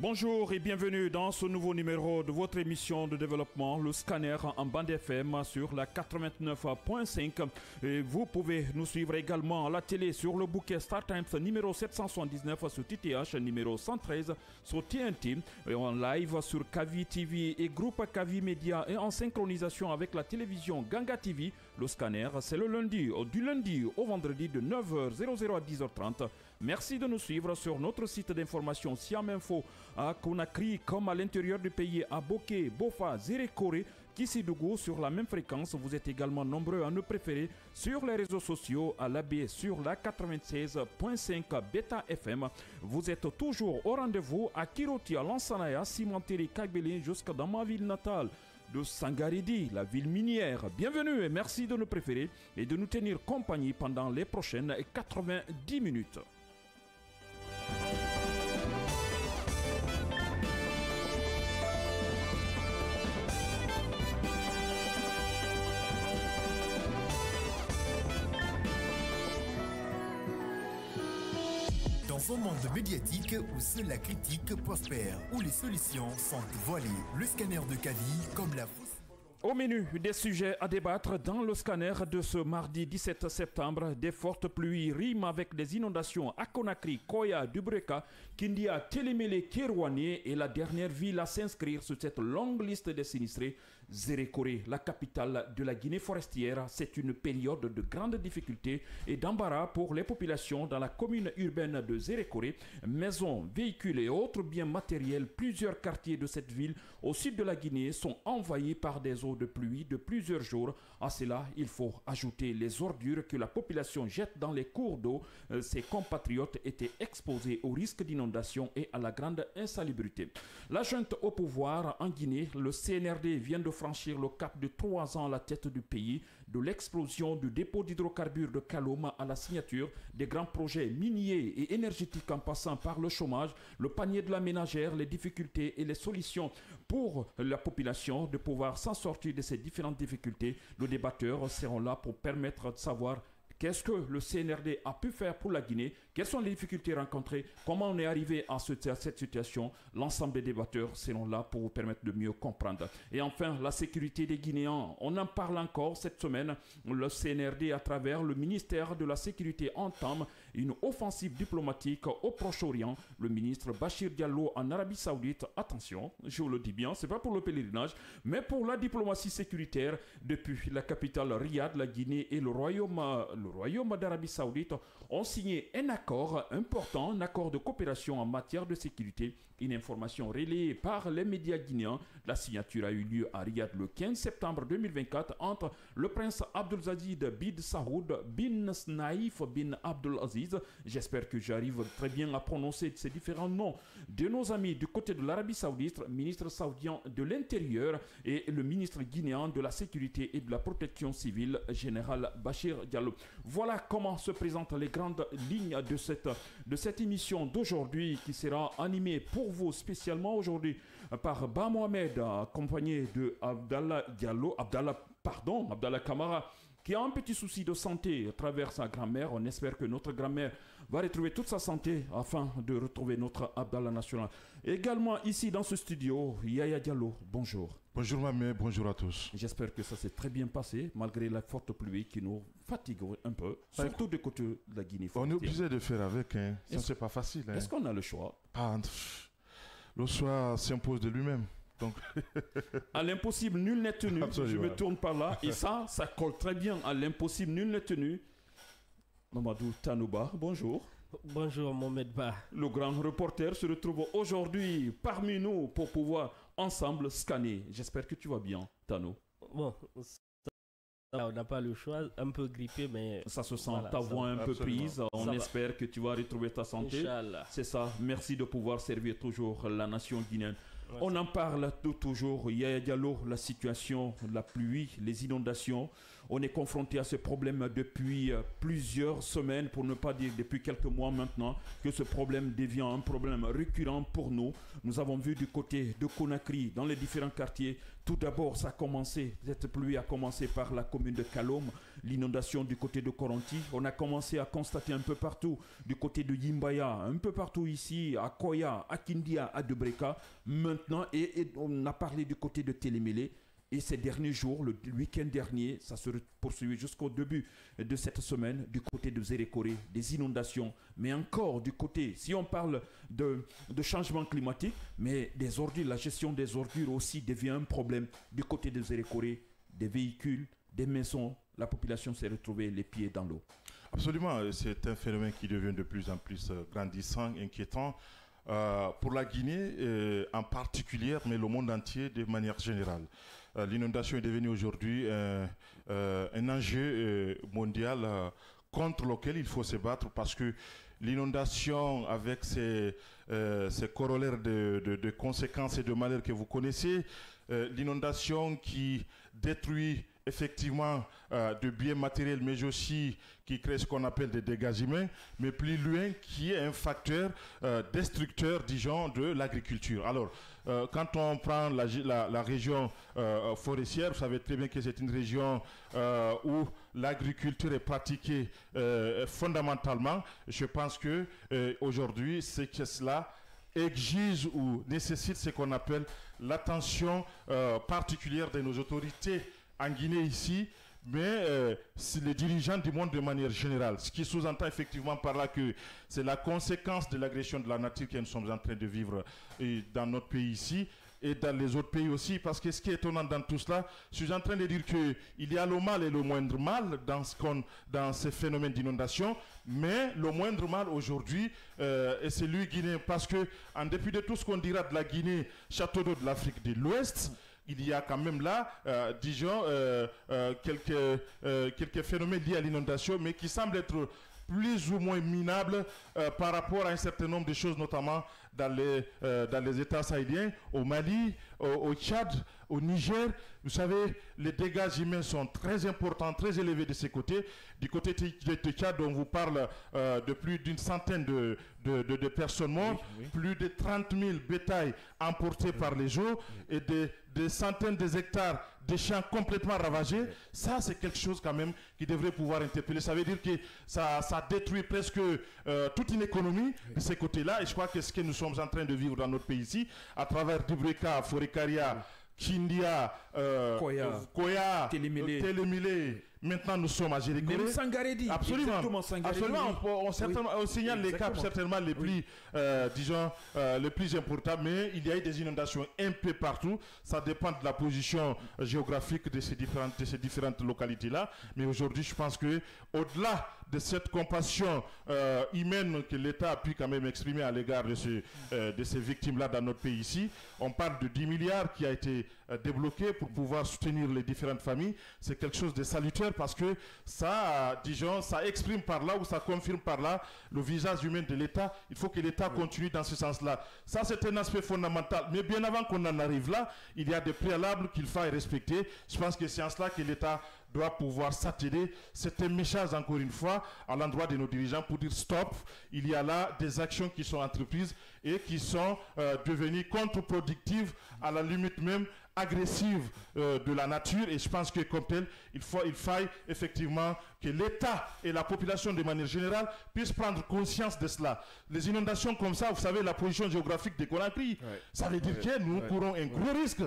Bonjour et bienvenue dans ce nouveau numéro de votre émission de développement, le scanner en bande FM sur la 89.5. Et vous pouvez nous suivre également à la télé sur le bouquet Star Times numéro 779 sur TTH, numéro 113 sur TNT, et en live sur Kavi TV et groupe Kavi Media et en synchronisation avec la télévision Ganga TV. Le scanner, c'est le lundi, du lundi au vendredi de 9h00 à 10h30. Merci de nous suivre sur notre site d'information Siam Info à Conakry comme à l'intérieur du pays à Bokeh, Bofa, Zérékoré, Kissidougou sur la même fréquence. Vous êtes également nombreux à nous préférer sur les réseaux sociaux à l'AB sur la 96.5 Beta FM. Vous êtes toujours au rendez-vous à Kiroti, à Lansanaya, Simanteri, Kagbeli jusqu'à dans ma ville natale de Sangaridi, la ville minière. Bienvenue et merci de nous préférer et de nous tenir compagnie pendant les prochaines 90 minutes. Dans un monde médiatique où seule la critique prospère, où les solutions sont voilées, le scanner de Kavi comme la fausse... Au menu des sujets à débattre dans le scanner de ce mardi 17 septembre, des fortes pluies riment avec des inondations à Conakry, Koya, Dubreka, Kindia, Télémélé, Kérouané et la dernière ville à s'inscrire sur cette longue liste des sinistrés, Zérékoré, la capitale de la Guinée forestière. C'est une période de grandes difficultés et d'embarras pour les populations dans la commune urbaine de Zérékoré. Maisons, véhicules et autres biens matériels, plusieurs quartiers de cette ville au sud de la Guinée sont envahis par des eaux de pluie de plusieurs jours. À cela, il faut ajouter les ordures que la population jette dans les cours d'eau. Ses compatriotes étaient exposés au risque d'inondation et à la grande insalubrité. La junte au pouvoir en Guinée, le CNRD vient de franchir le cap de 3 ans à la tête du pays, de l'explosion du dépôt d'hydrocarbures de Kalom à la signature des grands projets miniers et énergétiques en passant par le chômage, le panier de la ménagère, les difficultés et les solutions pour la population de pouvoir s'en sortir de ces différentes difficultés. Nos débatteurs seront là pour permettre de savoir qu'est-ce que le CNRD a pu faire pour la Guinée, quelles sont les difficultés rencontrées, comment on est arrivé à cette situation. L'ensemble des débatteurs seront là pour vous permettre de mieux comprendre. Et enfin, la sécurité des Guinéens. On en parle encore cette semaine. Le CNRD, à travers le ministère de la Sécurité, entame une offensive diplomatique au Proche-Orient. Le ministre Bachir Diallo en Arabie Saoudite, attention, je vous le dis bien, c'est pas pour le pèlerinage, mais pour la diplomatie sécuritaire. Depuis la capitale Riyad, la Guinée et le Royaume d'Arabie Saoudite ont signé un accord important, un accord de coopération en matière de sécurité. Une information relayée par les médias guinéens. La signature a eu lieu à Riyad le 15 septembre 2024 entre le prince Abdulaziz bin Saoud bin Naïf bin Abdulaziz. J'espère que j'arrive très bien à prononcer ces différents noms de nos amis du côté de l'Arabie Saoudite, ministre saoudien de l'Intérieur et le ministre guinéen de la Sécurité et de la Protection civile, général Bachir Diallo. Voilà comment se présentent les grandes lignes de cette émission d'aujourd'hui qui sera animée pour vous spécialement aujourd'hui par Ba Mohamed, accompagné de Abdallah Kamara, qui a un petit souci de santé à travers sa grand-mère. On espère que notre grand-mère va retrouver toute sa santé afin de retrouver notre Abdallah national. Également ici dans ce studio, Yaya Diallo, bonjour. Bonjour ma mère, bonjour à tous. J'espère que ça s'est très bien passé malgré la forte pluie qui nous fatigue un peu, surtout du côté de la Guinée. On est obligé de faire avec, hein. Ça c'est pas facile. Hein. Est-ce qu'on a le choix? Le choix s'impose de lui-même. Donc... à l'impossible, nul n'est tenu. Absolument. Je me tourne par là et ça colle très bien. À l'impossible, nul n'est tenu. Mamadou Tanouba, bonjour. Bonjour Mohamed Ba. Le grand reporter se retrouve aujourd'hui parmi nous pour pouvoir ensemble scanner. J'espère que tu vas bien, Tano. Bon, on n'a pas le choix, un peu grippé, mais... Ça se sent, voilà, ta voix un peu prise. On espère que tu vas retrouver ta santé. Inch'Allah. C'est ça. Merci de pouvoir servir toujours la nation guinéenne. Ouais, on en parle toujours. Yaya Diallo, la situation, la pluie, les inondations. On est confronté à ce problème depuis plusieurs semaines, pour ne pas dire depuis quelques mois maintenant, que ce problème devient un problème récurrent pour nous. Nous avons vu du côté de Conakry, dans les différents quartiers, tout d'abord, cette pluie a commencé par la commune de Kalom. l'inondation du côté de Koronti. On a commencé à constater un peu partout, du côté de Yimbaya, un peu partout ici, à Koya, à Kindia, à Debreka. Maintenant, et on a parlé du côté de Télémélé. Et ces derniers jours, le week-end dernier, ça se poursuit jusqu'au début de cette semaine, du côté de Zérékoré, des inondations. Mais encore du côté, si on parle de changement climatique, mais des ordures, la gestion des ordures aussi devient un problème. Du côté de Zérékoré, des véhicules, des maisons, la population s'est retrouvée les pieds dans l'eau. Absolument, c'est un phénomène qui devient de plus en plus grandissant, inquiétant. Pour la Guinée en particulier, mais le monde entier de manière générale. L'inondation est devenue aujourd'hui un enjeu mondial contre lequel il faut se battre parce que l'inondation avec ses corollaires de conséquences et de malheurs que vous connaissez, l'inondation qui détruit effectivement de biens matériels, mais aussi qui crée ce qu'on appelle des dégâts humains, mais plus loin, qui est un facteur destructeur, disons, de l'agriculture. Alors, quand on prend la région forestière, vous savez très bien que c'est une région où l'agriculture est pratiquée fondamentalement. Je pense que aujourd'hui, c'est que cela exige ou nécessite ce qu'on appelle l'attention particulière de nos autorités en Guinée ici, mais c'est les dirigeants du monde de manière générale. Ce qui sous-entend effectivement par là que c'est la conséquence de l'agression de la nature que nous sommes en train de vivre dans notre pays ici et dans les autres pays aussi. Parce que ce qui est étonnant dans tout cela, je suis en train de dire qu'il y a le mal et le moindre mal dans ces phénomènes d'inondation, mais le moindre mal aujourd'hui est celui guinéen. Parce que en dépit de tout ce qu'on dira de la Guinée, château d'eau de l'Afrique de l'Ouest, il y a quand même là, disons, quelques phénomènes liés à l'inondation, mais qui semblent être plus ou moins minables par rapport à un certain nombre de choses, notamment dans les États sahéliens, au Mali, au Tchad, au Niger. Vous savez, les dégâts humains sont très importants, très élevés de ces côtés. Du côté de Tchad, on vous parle de plus d'une centaine de personnes mortes, plus de 30 000 bétails emportés par les eaux et des centaines d'hectares de champs complètement ravagés. Ça, c'est quelque chose quand même qui devrait pouvoir interpeller. Ça veut dire que ça détruit presque toute une économie de ces côtés-là. Et je crois que ce que nous sommes en train de vivre dans notre pays ici, à travers Dubreka, Forikaria, Kindia, Koya, Télémilé. Maintenant, nous sommes à Zérékoré. Même Sangaredi. Absolument. Absolument. On signale les caps certainement les plus, disons, les plus importants, mais il y a eu des inondations un peu partout. Ça dépend de la position géographique de ces différentes localités-là. Mais aujourd'hui, je pense que au-delà de cette compassion humaine que l'État a pu quand même exprimer à l'égard de ces victimes-là dans notre pays ici, on parle de 10 milliards qui a été débloqué pour pouvoir soutenir les différentes familles. C'est quelque chose de salutaire parce que ça, disons, ça exprime par là ou ça confirme par là le visage humain de l'État. Il faut que l'État continue dans ce sens-là. Ça, c'est un aspect fondamental. Mais bien avant qu'on en arrive là, il y a des préalables qu'il faut respecter. Je pense que c'est en cela que l'État doit pouvoir s'atteler. C'est un message, encore une fois, à l'endroit de nos dirigeants pour dire stop. Il y a là des actions qui sont entreprises et qui sont devenues contre-productives, à la limite même agressive de la nature. Et je pense que comme tel, il faille effectivement que l'État et la population de manière générale puissent prendre conscience de cela. Les inondations comme ça, vous savez, la position géographique des Conakry, ça veut dire que nous courons un gros risque.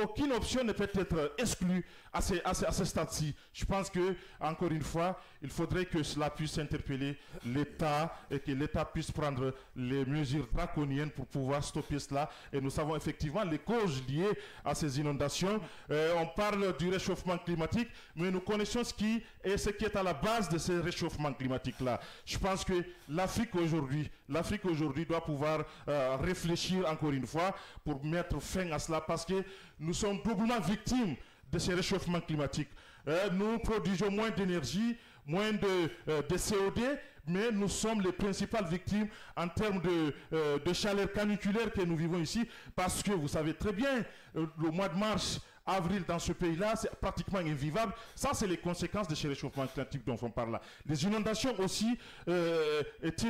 Aucune option ne peut être exclue à ce stade-ci. Je pense que, encore une fois, il faudrait que cela puisse interpeller l'État et que l'État puisse prendre les mesures draconiennes pour pouvoir stopper cela. Et nous savons effectivement les causes liées à ces inondations. On parle du réchauffement climatique, mais nous connaissons ce qui est à la base de ce réchauffement climatique-là. Je pense que l'Afrique aujourd'hui doit pouvoir réfléchir encore une fois pour mettre fin à cela parce que nous sommes doublement victimes de ces réchauffements climatiques. Nous produisons moins d'énergie, moins de CO2, mais nous sommes les principales victimes en termes de chaleur caniculaire que nous vivons ici, parce que vous savez très bien, le mois de mars avril dans ce pays-là, c'est pratiquement invivable. Ça, c'est les conséquences de ces réchauffements climatiques dont on parle là. Les inondations aussi est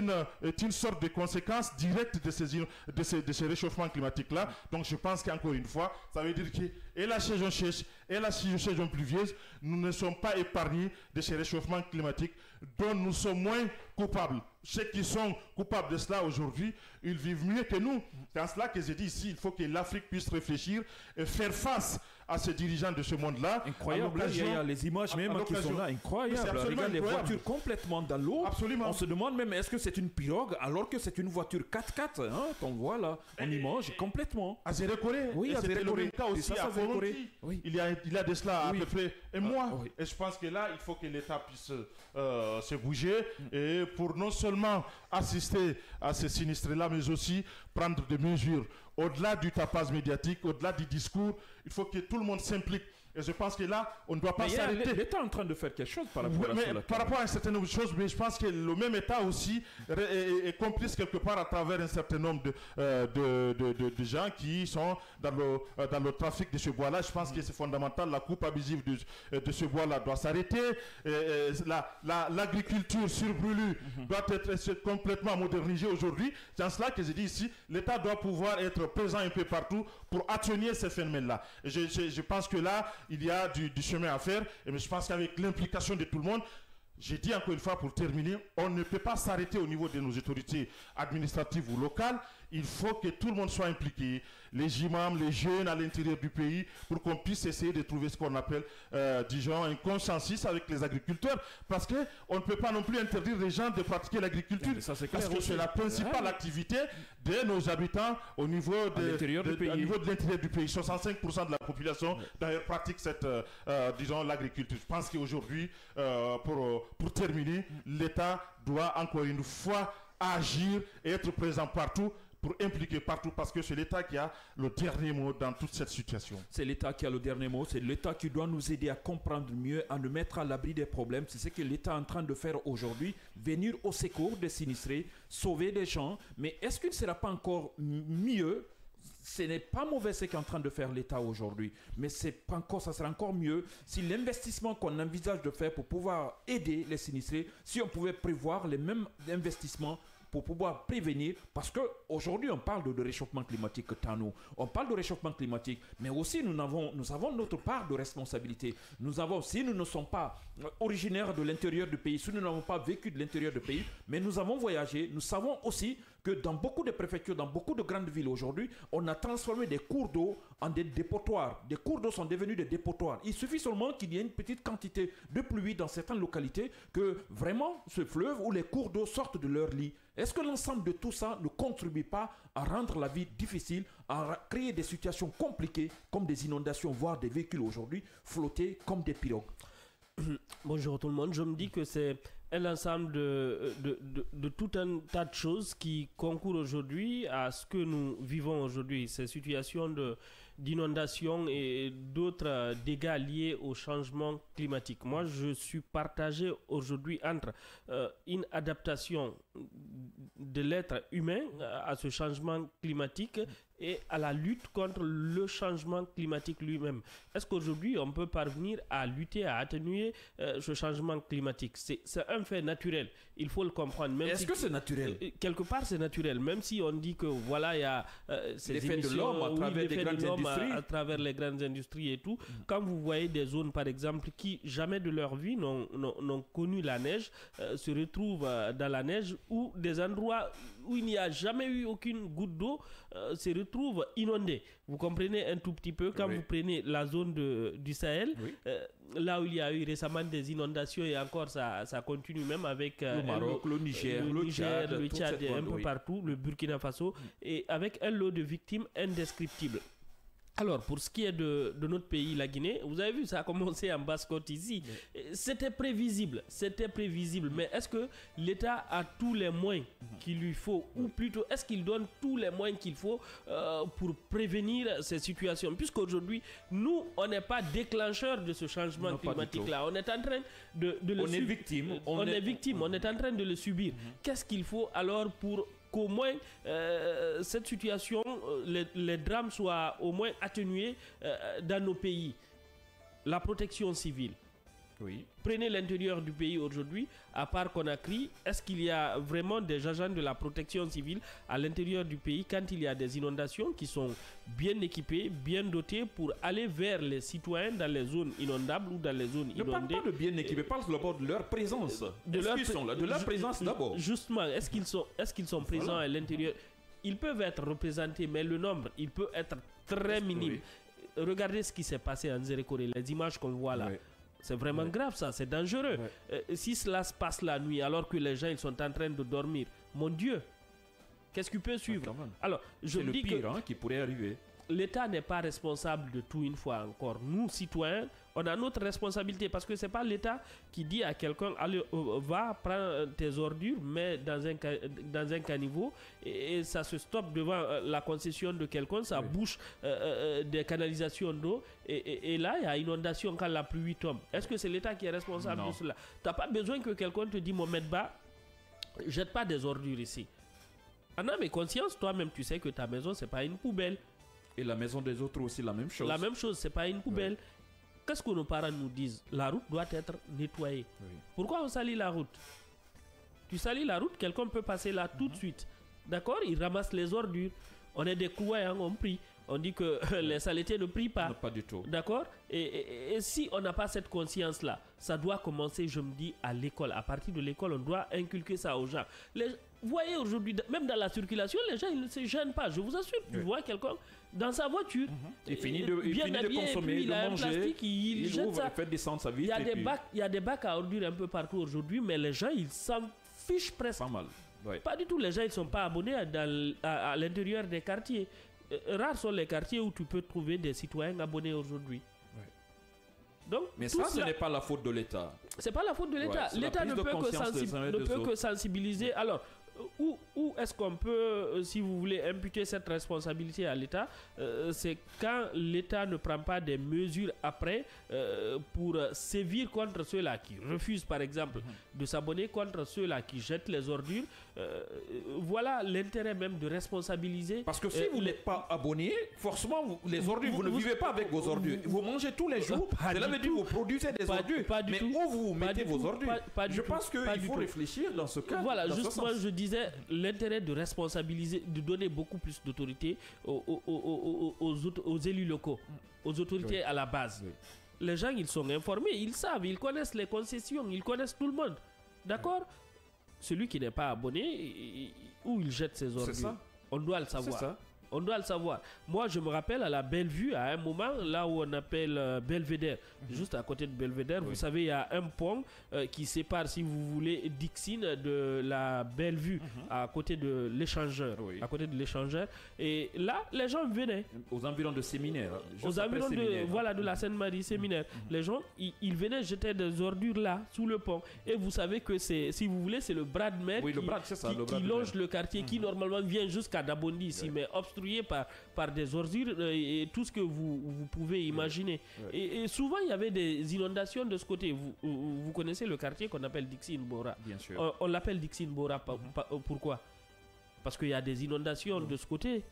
une sorte de conséquence directe de ces réchauffements climatiques-là. Donc je pense qu'encore une fois, ça veut dire que et la saison sèche et la saison pluvieuse, nous ne sommes pas épargnés de ces réchauffements climatiques dont nous sommes moins coupables. Ceux qui sont coupables de cela aujourd'hui, ils vivent mieux que nous. C'est en cela que j'ai dit ici, il faut que l'Afrique puisse réfléchir et faire face à ces dirigeants de ce monde-là. Incroyable, il y a les images même qui sont là, incroyable. Regarde les voitures complètement dans l'eau. Absolument. On se demande même est-ce que c'est une pirogue alors que c'est une voiture 4x4 hein, qu'on voit là, en image complètement. À Zérekoré, oui, c'était le même cas aussi à Koronki. Oui. Il y a de cela oui. à peu près un mois. Oui. Et je pense que là, il faut que l'État puisse se bouger et pour non seulement assister à ces sinistrés-là, mais aussi prendre des mesures. Au-delà du tapage médiatique, au-delà du discours, il faut que tout le monde s'implique. Et je pense que là, on ne doit pas s'arrêter. L'État est en train de faire quelque chose par rapport à cela. Par rapport à un certain nombre de choses, mais je pense que le même État aussi est complice quelque part à travers un certain nombre de gens qui sont dans le trafic de ce bois-là. Je pense que c'est fondamental. La coupe abusive de ce bois-là doit s'arrêter. L'agriculture surbrûlée doit être complètement modernisée aujourd'hui. C'est en cela que je dis ici, l'État doit pouvoir être présent un peu partout pour atténuer ces phénomènes-là. Je pense que là, il y a du chemin à faire, mais je pense qu'avec l'implication de tout le monde, j'ai dit encore une fois pour terminer, on ne peut pas s'arrêter au niveau de nos autorités administratives ou locales. Il faut que tout le monde soit impliqué, les imams, les jeunes à l'intérieur du pays, pour qu'on puisse essayer de trouver ce qu'on appelle, disons, un consensus avec les agriculteurs. Parce qu'on ne peut pas non plus interdire les gens de pratiquer l'agriculture. Parce que c'est la principale activité de nos habitants au niveau de l'intérieur du pays. 65% de la population, d'ailleurs, pratique disons, l'agriculture. Je pense qu'aujourd'hui, pour terminer, l'État doit encore une fois agir et être présent partout pour impliquer partout, parce que c'est l'État qui a le dernier mot dans toute cette situation. C'est l'État qui a le dernier mot, c'est l'État qui doit nous aider à comprendre mieux, à nous mettre à l'abri des problèmes. C'est ce que l'État est en train de faire aujourd'hui, venir au secours des sinistrés, sauver des gens. Mais est-ce qu'il ne sera pas encore mieux? Ce n'est pas mauvais ce qu'est en train de faire l'État aujourd'hui, mais ça sera encore mieux si l'investissement qu'on envisage de faire pour pouvoir aider les sinistrés, si on pouvait prévoir les mêmes investissements pour pouvoir prévenir, parce qu'aujourd'hui on parle de réchauffement climatique, Tano. On parle de réchauffement climatique, mais aussi nous avons notre part de responsabilité. Si nous ne sommes pas originaires de l'intérieur du pays, si nous n'avons pas vécu de l'intérieur du pays, mais nous avons voyagé, nous savons aussi que dans beaucoup de préfectures, dans beaucoup de grandes villes aujourd'hui, on a transformé des cours d'eau en des dépotoirs. Des cours d'eau sont devenus des dépotoirs. Il suffit seulement qu'il y ait une petite quantité de pluie dans certaines localités que vraiment ce fleuve ou les cours d'eau sortent de leur lit. Est-ce que l'ensemble de tout ça ne contribue pas à rendre la vie difficile, à créer des situations compliquées comme des inondations, voire des véhicules aujourd'hui flotter comme des pirogues? Bonjour tout le monde, je me dis que c'est un ensemble de tout un tas de choses qui concourent aujourd'hui à ce que nous vivons aujourd'hui, ces situations d'inondation et d'autres dégâts liés au changement climatique. Moi, je suis partagé aujourd'hui entre une adaptation de l'être humain à ce changement climatique et à la lutte contre le changement climatique lui-même. Est-ce qu'aujourd'hui, on peut parvenir à lutter, à atténuer ce changement climatique? C'est un fait naturel, il faut le comprendre. Est-ce que c'est naturel? Quelque part, c'est naturel, même si on dit que voilà, il y a ces l'effet de l'homme à travers les grandes industries. À travers les grandes industries et tout. Quand vous voyez des zones, par exemple, qui jamais de leur vie n'ont connu la neige, se retrouvent dans la neige, ou des endroits où il n'y a jamais eu aucune goutte d'eau se retrouvent inondés. Vous comprenez un tout petit peu quand vous prenez la zone du Sahel, là où il y a eu récemment des inondations et encore ça continue même avec le Maroc, le Niger, le Tchad un peu partout, le Burkina Faso, et avec un lot de victimes indescriptibles. Alors, pour ce qui est de notre pays, la Guinée, vous avez vu, ça a commencé en Basse-Côte ici. C'était prévisible, mais est-ce que l'État a tous les moyens qu'il lui faut, ou plutôt, est-ce qu'il donne tous les moyens qu'il faut pour prévenir ces situations? Puisqu'aujourd'hui, nous, on n'est pas déclencheur de ce changement climatique-là. On est en train de le subir. On est victime. On est en train de le subir. Qu'est-ce qu'il faut alors pour qu'au moins cette situation, les drames soient au moins atténués dans nos pays. La protection civile. Oui. Prenez l'intérieur du pays aujourd'hui, à part Conakry, est-ce qu'il y a vraiment des agents de la protection civile à l'intérieur du pays quand il y a des inondations qui sont bien équipés, bien dotés pour aller vers les citoyens dans les zones inondables ou dans les zones inondées? Ne parle pas de bien équipés, parle d'abord de leur présence. De leur présence d'abord. Justement, est-ce qu'ils sont présents à l'intérieur? Ils peuvent être représentés, mais le nombre, il peut être très minime. Oui. Regardez ce qui s'est passé en Zérékoré, les images qu'on voit là. Oui. C'est vraiment grave ça, c'est dangereux. Si cela se passe la nuit alors que les gens ils sont en train de dormir, mon Dieu, qu'est-ce qui peut suivre? Alors, je me dis que c'est le pire qui pourrait arriver. L'État n'est pas responsable de tout une fois encore. Nous, citoyens, on a notre responsabilité parce que ce n'est pas l'État qui dit à quelqu'un allez, va prendre tes ordures, mets dans un caniveau et ça se stoppe devant la concession de quelqu'un, ça bouche des canalisations d'eau et là, il y a inondation quand la pluie tombe. Est-ce que c'est l'État qui est responsable de cela? Tu n'as pas besoin que quelqu'un te dise Mohamed Ba, jette pas des ordures ici. En âme et conscience, toi-même, tu sais que ta maison, ce n'est pas une poubelle. Et la maison des autres aussi, la même chose. La même chose, c'est pas une poubelle. Oui. Qu'est-ce que nos parents nous disent? La route doit être nettoyée. Oui. Pourquoi on salit la route? Tu salis la route, quelqu'un peut passer là tout de suite. D'accord? Il ramasse les ordures. On est des croyants, on prie. On dit que les saletés ne prient pas. Non, pas du tout. D'accord? Et si on n'a pas cette conscience-là, ça doit commencer, je me dis, à l'école. À partir de l'école, on doit inculquer ça aux gens. Vous voyez aujourd'hui, même dans la circulation, les gens ils ne se gênent pas. Je vous assure, tu vois quelqu'un dans sa voiture, il finit de consommer, il a de manger, un plastique, il jette ouvre, ça. il fait descendre sa vie. Il y a des bacs à ordures un peu partout aujourd'hui, mais les gens ils s'en fichent presque. Pas mal. Ouais. Pas du tout. Les gens ils sont pas abonnés à l'intérieur des quartiers. Rares sont les quartiers où tu peux trouver des citoyens abonnés aujourd'hui. Donc, mais ça, ce n'est pas la faute de l'État. C'est pas la faute de l'État. L'État ne peut que sensibiliser. Alors, où est-ce qu'on peut, si vous voulez, imputer cette responsabilité à l'État? C'est quand l'État ne prend pas des mesures après pour sévir contre ceux-là qui refusent, par exemple, de s'abonner, contre ceux-là qui jettent les ordures. Voilà l'intérêt même de responsabiliser. Parce que si vous n'êtes pas abonné, forcément, les ordures, vous ne vivez pas avec vos ordures. Vous mangez tous les jours. Cela veut dire que vous produisez des ordures. Mais où vous mettez vos ordures? Je pense qu'il faut réfléchir dans ce cas. Voilà, justement, je disais l'intérêt de responsabiliser, de donner beaucoup plus d'autorité aux élus locaux, aux autorités à la base. Les gens, ils sont informés, ils savent, ils connaissent les concessions, ils connaissent tout le monde. D'accord? Celui qui n'est pas abonné, où il jette ses ordures, on doit le savoir. C'est ça. On doit le savoir. Moi, je me rappelle à la Bellevue, à un moment, là où on appelle Belvédère, juste à côté de Belvédère, vous savez, il y a un pont qui sépare, si vous voulez, Dixine de la Bellevue, à côté de l'échangeur. À côté de l'échangeur. Et là, les gens venaient. Aux environs de Séminaire. Aux environs de la Seine-Marie, Séminaire. Les gens, ils venaient jeter des ordures là, sous le pont. Et vous savez que c'est, si vous voulez, c'est le bras de mer qui longe le quartier, qui normalement vient jusqu'à Dabondi ici, mais obstrué par des ordures et tout ce que vous pouvez imaginer. Et souvent, il y avait des inondations de ce côté. Vous connaissez le quartier qu'on appelle Dixine-Bora. Bien sûr. On l'appelle Dixine-Bora. Pourquoi? Parce qu'il y a des inondations de ce côté.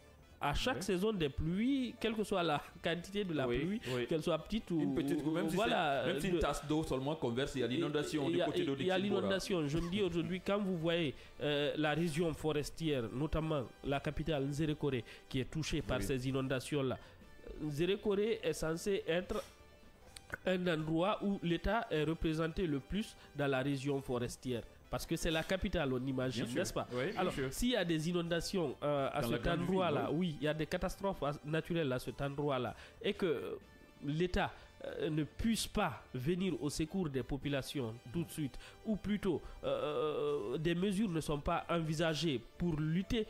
À chaque saison des pluies, quelle que soit la quantité de la pluie, qu'elle soit petite ou... Une petite, même si une tasse d'eau seulement converse, il y a l'inondation du côté de Dixine-Bora. Il y a l'inondation. Je me dis aujourd'hui, quand vous voyez la région forestière, notamment la capitale Nzérékoré, qui est touchée par ces inondations-là, Nzérékoré est censé être un endroit où l'État est représenté le plus dans la région forestière. Parce que c'est la capitale, on imagine, n'est-ce pas? Oui, alors, s'il y a des inondations à cet endroit-là, oui, il y a des catastrophes naturelles à cet endroit-là, et que l'État ne puisse pas venir au secours des populations tout de suite, ou plutôt des mesures ne sont pas envisagées pour lutter,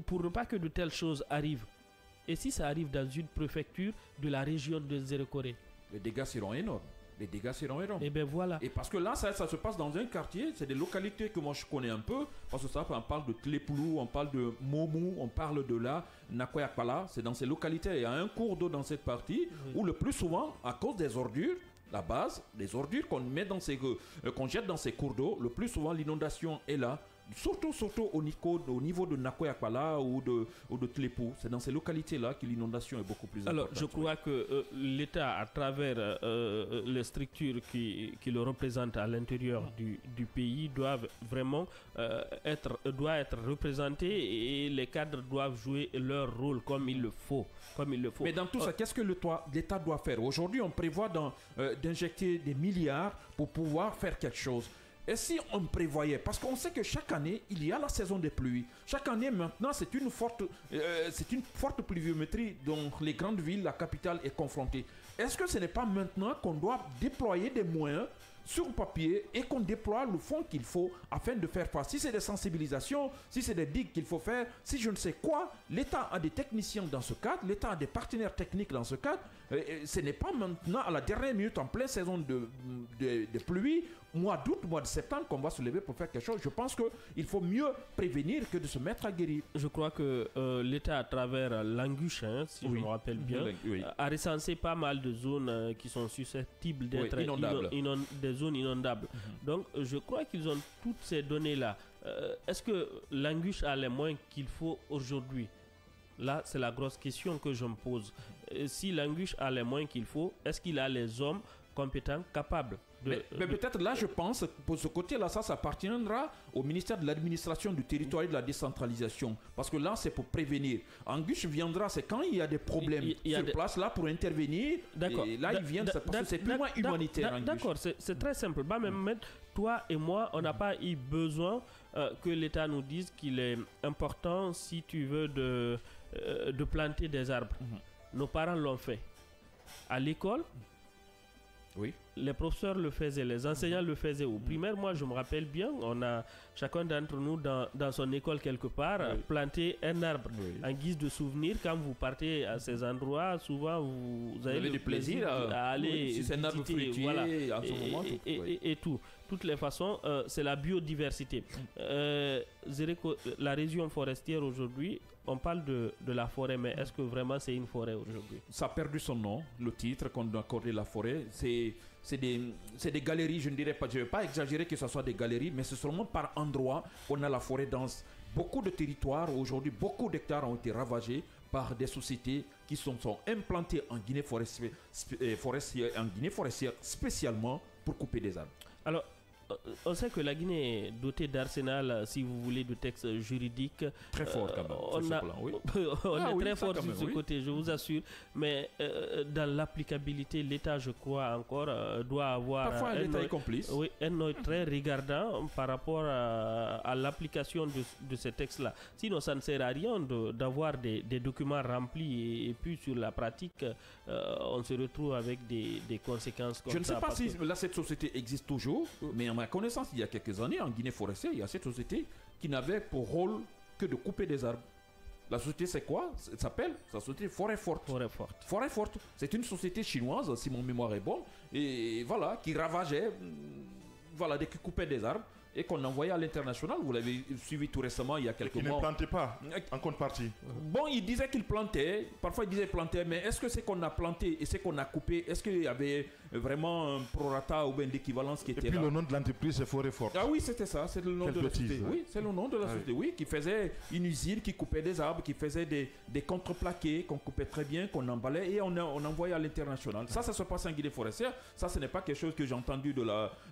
pour ne pas que de telles choses arrivent. Et si ça arrive dans une préfecture de la région de Nzérékoré, les dégâts seront énormes. Les dégâts seront énormes. Et bien voilà. Et parce que là, ça se passe dans un quartier, c'est des localités que moi je connais un peu. Parce que ça, on parle de Tlépoulou, on parle de Momou, on parle de là, Nakoyakpala. C'est dans ces localités. Il y a un cours d'eau dans cette partie où le plus souvent, à cause des ordures, la base, des ordures qu'on met dans qu'on jette dans ces cours d'eau, le plus souvent l'inondation est là. surtout au niveau de Nakoyakpala ou de Tlepo. C'est dans ces localités-là que l'inondation est beaucoup plus importante. Alors, je crois que l'État, à travers les structures qui le représentent à l'intérieur du pays, doit être représenté, et les cadres doivent jouer leur rôle comme il le faut. Mais dans tout ça, qu'est-ce que l'État doit faire? Aujourd'hui, on prévoit d'injecter des milliards pour pouvoir faire quelque chose. Et si on prévoyait, parce qu'on sait que chaque année, il y a la saison des pluies. Chaque année, maintenant, c'est une forte pluviométrie dont les grandes villes, la capitale est confrontée. Est-ce que ce n'est pas maintenant qu'on doit déployer des moyens sur papier et qu'on déploie le fonds qu'il faut afin de faire face? Si c'est des sensibilisations, si c'est des digues qu'il faut faire, si je ne sais quoi, l'État a des techniciens dans ce cadre, l'État a des partenaires techniques dans ce cadre. Ce n'est pas maintenant, à la dernière minute, en pleine saison de pluie, mois d'août, mois de septembre, qu'on va se lever pour faire quelque chose. Je pense qu'il faut mieux prévenir que de se mettre à guérir. Je crois que l'État, à travers l'Anguche, si je me rappelle bien, a recensé pas mal de zones qui sont susceptibles d'être des zones inondables. Donc, je crois qu'ils ont toutes ces données-là. Est-ce que l'Anguche a les moyens qu'il faut aujourd'hui? Là, c'est la grosse question que je me pose. Si l'Anguche a les moyens qu'il faut, est-ce qu'il a les hommes compétents, capables mais peut-être là, je pense, pour ce côté-là, ça appartiendra au ministère de l'administration du territoire et de la décentralisation. Parce que là, c'est pour prévenir. Anguche viendra, c'est quand il y a des problèmes sur place, là, pour intervenir. D'accord. Et là, ils viennent, parce que c'est plus moins humanitaire. D'accord, c'est très simple. Même toi et moi, on n'a pas eu besoin que l'État nous dise qu'il est important, si tu veux, de planter des arbres. Nos parents l'ont fait. À l'école, les professeurs le faisaient, les enseignants le faisaient. Au primaire, moi, je me rappelle bien, on a chacun d'entre nous dans son école quelque part planté un arbre en guise de souvenir. Quand vous partez à ces endroits, souvent vous avez du plaisir à aller c'est un arbre fruitier, voilà, en ce moment, et tout. Toutes les façons, c'est la biodiversité. La région forestière aujourd'hui, on parle de la forêt, mais est-ce que vraiment c'est une forêt aujourd'hui? Ça a perdu son nom, le titre qu'on doit accorder la forêt. C'est des galeries, je ne dirais pas, je ne vais pas exagérer que ce soit des galeries, mais c'est seulement par endroit qu'on a la forêt dense. Beaucoup de territoires, aujourd'hui, beaucoup d'hectares ont été ravagés par des sociétés qui sont implantées en Guinée forestière spécialement pour couper des arbres. Alors, on sait que la Guinée est dotée d'arsenal, si vous voulez, de textes juridiques. Très fort, quand même. On est très fort sur ce côté, je vous assure. Mais dans l'applicabilité, l'État, je crois encore, doit avoir parfois l'État est complice. Oui, un œil très regardant par rapport à l'application de ces textes-là. Sinon, ça ne sert à rien d'avoir des documents remplis et puis sur la pratique, on se retrouve avec des conséquences comme ça. Je ne sais pas si là, cette société existe toujours, mais à ma connaissance, il y a quelques années, en Guinée forestière, il y a cette société qui n'avait pour rôle que de couper des arbres. La société, c'est quoi? Elle s'appelle la société Forêt Forte. Forêt Forte. C'est une société chinoise, si mon mémoire est bonne, et voilà, qui ravageait, dès qu'ils coupaient des arbres, et qu'on envoyait à l'international. Vous l'avez suivi tout récemment, il y a quelques mois. Il ne plantait pas, en contrepartie. Bon, il disait qu'il plantait, parfois il disait planter, mais est-ce que c'est qu'on a planté et c'est qu'on a coupé, est-ce qu'il y avait vraiment un prorata ou bien l'équivalence qui était là? Et puis le nom de l'entreprise, c'est Forêt Forte. Ah oui, c'était ça, c'est le nom de la société. Oui, c'est le nom de la société, oui, qui faisait une usine, qui coupait des arbres, qui faisait des contreplaqués, qu'on coupait très bien, qu'on emballait et on envoyait à l'international. Ça se passe en Guinée forestière. Ça, ce n'est pas quelque chose que j'ai entendu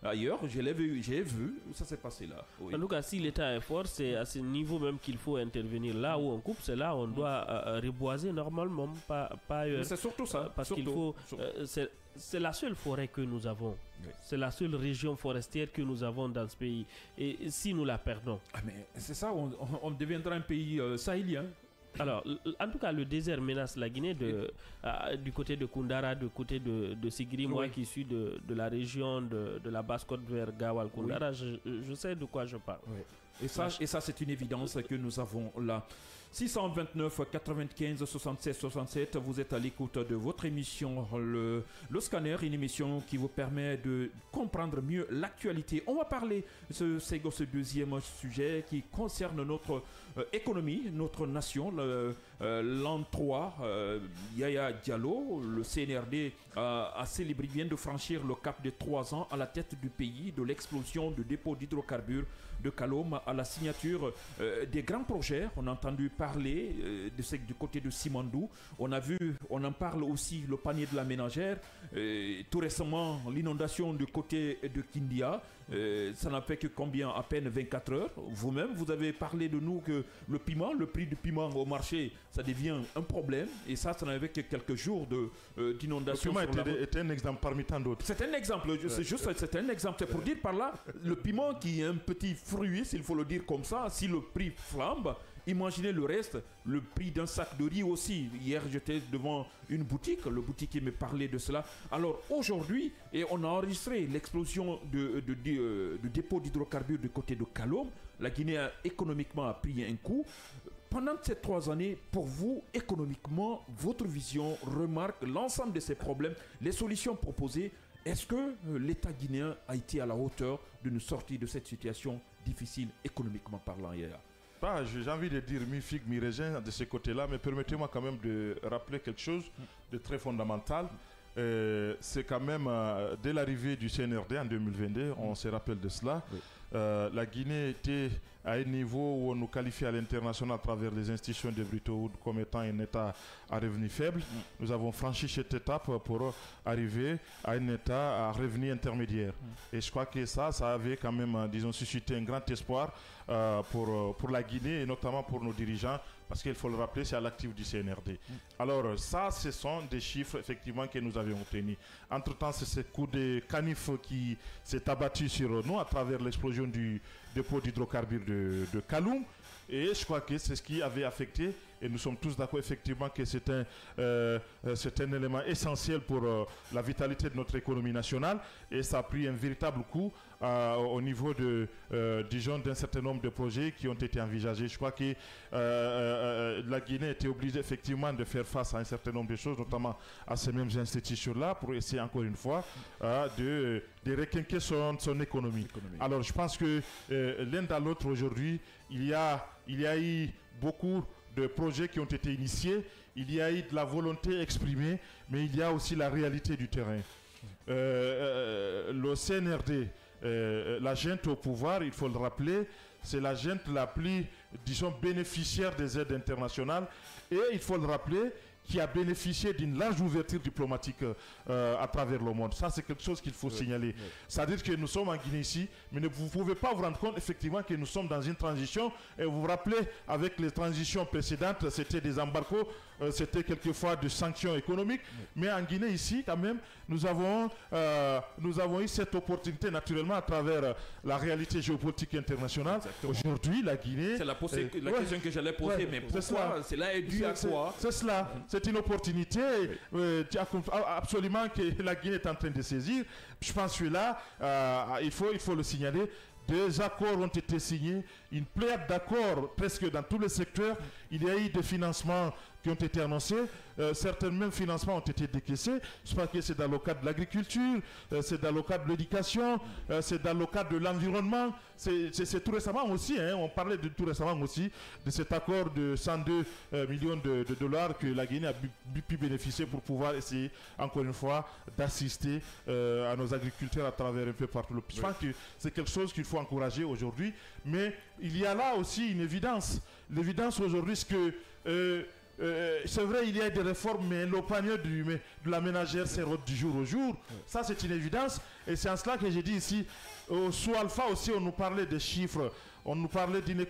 ailleurs. J'ai vu, ça s'est passé là. Oui. En tout cas, si l'État est fort, c'est à ce niveau même qu'il faut intervenir. Là où on coupe, c'est là où on doit reboiser normalement, pas ailleurs. Mais c'est surtout ça. Parce qu'il faut... c'est la seule forêt que nous avons. Oui. C'est la seule région forestière que nous avons dans ce pays. Et si nous la perdons... mais c'est ça, on deviendra un pays sahélien. Alors, en tout cas, le désert menace la Guinée du côté de Koundara, du côté de Sigiri, moi qui suis de la région de la Basse-Côte vers Gawal, Koundara, je sais de quoi je parle. Oui. Et ça c'est une évidence que nous avons là. 629 95 76 67. Vous êtes à l'écoute de votre émission le Scanner, une émission qui vous permet de comprendre mieux l'actualité. On va parler de ce deuxième sujet qui concerne notre économie, notre nation. L'an 3, Yaya Diallo, le CNRD, vient de franchir le cap de 3 ans à la tête du pays, de l'explosion de dépôts d'hydrocarbures de Kalom à la signature des grands projets. On a entendu parler du côté de Simandou. On en parle aussi, le panier de la ménagère. Tout récemment, l'inondation du côté de Kindia. Ça n'a fait que combien? À peine 24 heures. Vous-même, vous avez parlé de nous que le prix du piment au marché, ça devient un problème. Et ça n'avait que quelques jours d'inondation. Le piment était un exemple parmi tant d'autres. C'est un exemple. C'est un exemple. C'est pour dire par là, le piment qui est un petit fruit, s'il faut le dire comme ça, si le prix flambe, imaginez le reste, le prix d'un sac de riz aussi. Hier, j'étais devant une boutique, le boutiquier me parlait de cela. Alors aujourd'hui, on a enregistré l'explosion de dépôts d'hydrocarbures du côté de Kalom. La Guinée économiquement a pris un coup. Pendant ces 3 années, pour vous, économiquement, votre vision remarque l'ensemble de ces problèmes, les solutions proposées. Est-ce que l'État guinéen a été à la hauteur de nous sortir de cette situation difficile économiquement parlant hier? J'ai envie de dire mi-figue, mi-raisin de ce côté-là, mais permettez-moi quand même de rappeler quelque chose de très fondamental. C'est quand même, dès l'arrivée du CNRD en 2022, on se rappelle de cela, oui. La Guinée était à un niveau où on nous qualifiait à l'international à travers les institutions de Bretton Woods comme étant un État à revenu faible. Nous avons franchi cette étape pour arriver à un État à revenu intermédiaire. Et je crois que ça avait quand même, disons, suscité un grand espoir pour la Guinée et notamment pour nos dirigeants, parce qu'il faut le rappeler, c'est à l'actif du CNRD. Alors ça, ce sont des chiffres effectivement que nous avions obtenus. Entre-temps, c'est ce coup de canif qui s'est abattu sur nous à travers l'explosion du dépôt d'hydrocarbures de Kaloum. Et je crois que c'est ce qui avait affecté, et nous sommes tous d'accord effectivement que c'est un élément essentiel pour la vitalité de notre économie nationale, et ça a pris un véritable coup au niveau disons, d'un certain nombre de projets qui ont été envisagés. Je crois que la Guinée était obligée effectivement de faire face à un certain nombre de choses, notamment à ces mêmes institutions-là, pour essayer encore une fois de requinquer son économie. Alors je pense que l'un dans l'autre aujourd'hui, il y a eu beaucoup de projets qui ont été initiés, il y a eu de la volonté exprimée, mais il y a aussi la réalité du terrain. Le CNRD, la junte au pouvoir, il faut le rappeler, c'est la junte la plus, disons, bénéficiaire des aides internationales, et il faut le rappeler, qui a bénéficié d'une large ouverture diplomatique à travers le monde. Ça, c'est quelque chose qu'il faut signaler. C'est-à-dire que nous sommes en Guinée ici, mais vous ne pouvez pas vous rendre compte effectivement que nous sommes dans une transition. Et vous vous rappelez, avec les transitions précédentes, c'était des embargos, c'était quelquefois des sanctions économiques. Mais en Guinée ici, quand même, nous avons eu cette opportunité naturellement à travers la réalité géopolitique internationale. Aujourd'hui, la Guinée... C'est la question que j'allais poser, mais pourquoi? Cela est dû à quoi? C'est cela. C'est une opportunité absolument que la Guinée est en train de saisir. Je pense que là, il faut le signaler. Des accords ont été signés, une pléiade d'accords presque dans tous les secteurs. Il y a eu des financements qui ont été annoncés. Certains mêmes financements ont été décaissés. Je pense que c'est dans le cadre de l'agriculture, c'est dans le cadre de l'éducation, c'est dans le cadre de l'environnement. C'est tout récemment aussi, on parlait de tout récemment aussi, de cet accord de 102 millions de dollars que la Guinée a pu bénéficier pour pouvoir essayer, encore une fois, d'assister à nos agriculteurs à travers un peu partout le pays. Je pense que c'est quelque chose qu'il faut encourager aujourd'hui. Mais il y a là aussi une évidence. L'évidence aujourd'hui, c'est que c'est vrai, il y a des réformes, mais le panier de la ménagère s'érode du jour au jour. Ça, c'est une évidence. Et c'est en cela que j'ai dit ici, sous Alpha aussi, on nous parlait des chiffres. On nous parlait d'une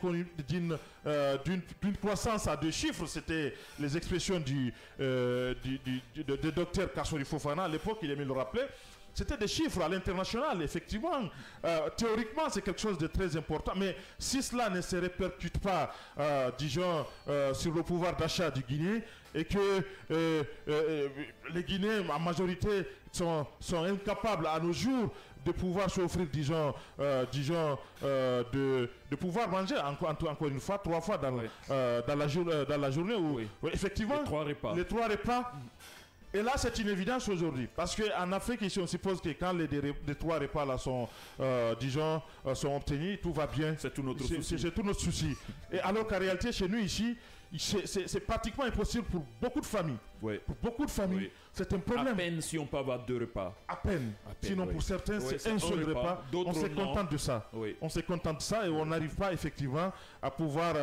croissance à 2 chiffres. C'était les expressions du docteur Kassori Fofana à l'époque, il aimait le rappeler. C'était des chiffres à l'international, effectivement. Théoriquement, c'est quelque chose de très important. Mais si cela ne se répercute pas, disons, sur le pouvoir d'achat du Guinée, et que les Guinéens, en majorité, sont incapables à nos jours de pouvoir s'offrir, disons, de pouvoir manger encore une fois, 3 fois dans la journée où, effectivement, les 3 repas. Et là, c'est une évidence aujourd'hui. Parce qu'en Afrique, ici, on suppose que quand les 3 repas là sont obtenus, tout va bien. C'est tout notre souci. C'est tout notre souci. Et alors qu'en réalité, chez nous, ici, c'est pratiquement impossible pour beaucoup de familles. Oui. Pour beaucoup de familles, c'est un problème. À peine si on peut avoir 2 repas. À peine. Sinon, pour certains, c'est un seul repas. On se contente de ça. Oui. On se contente de ça et on n'arrive pas effectivement à pouvoir,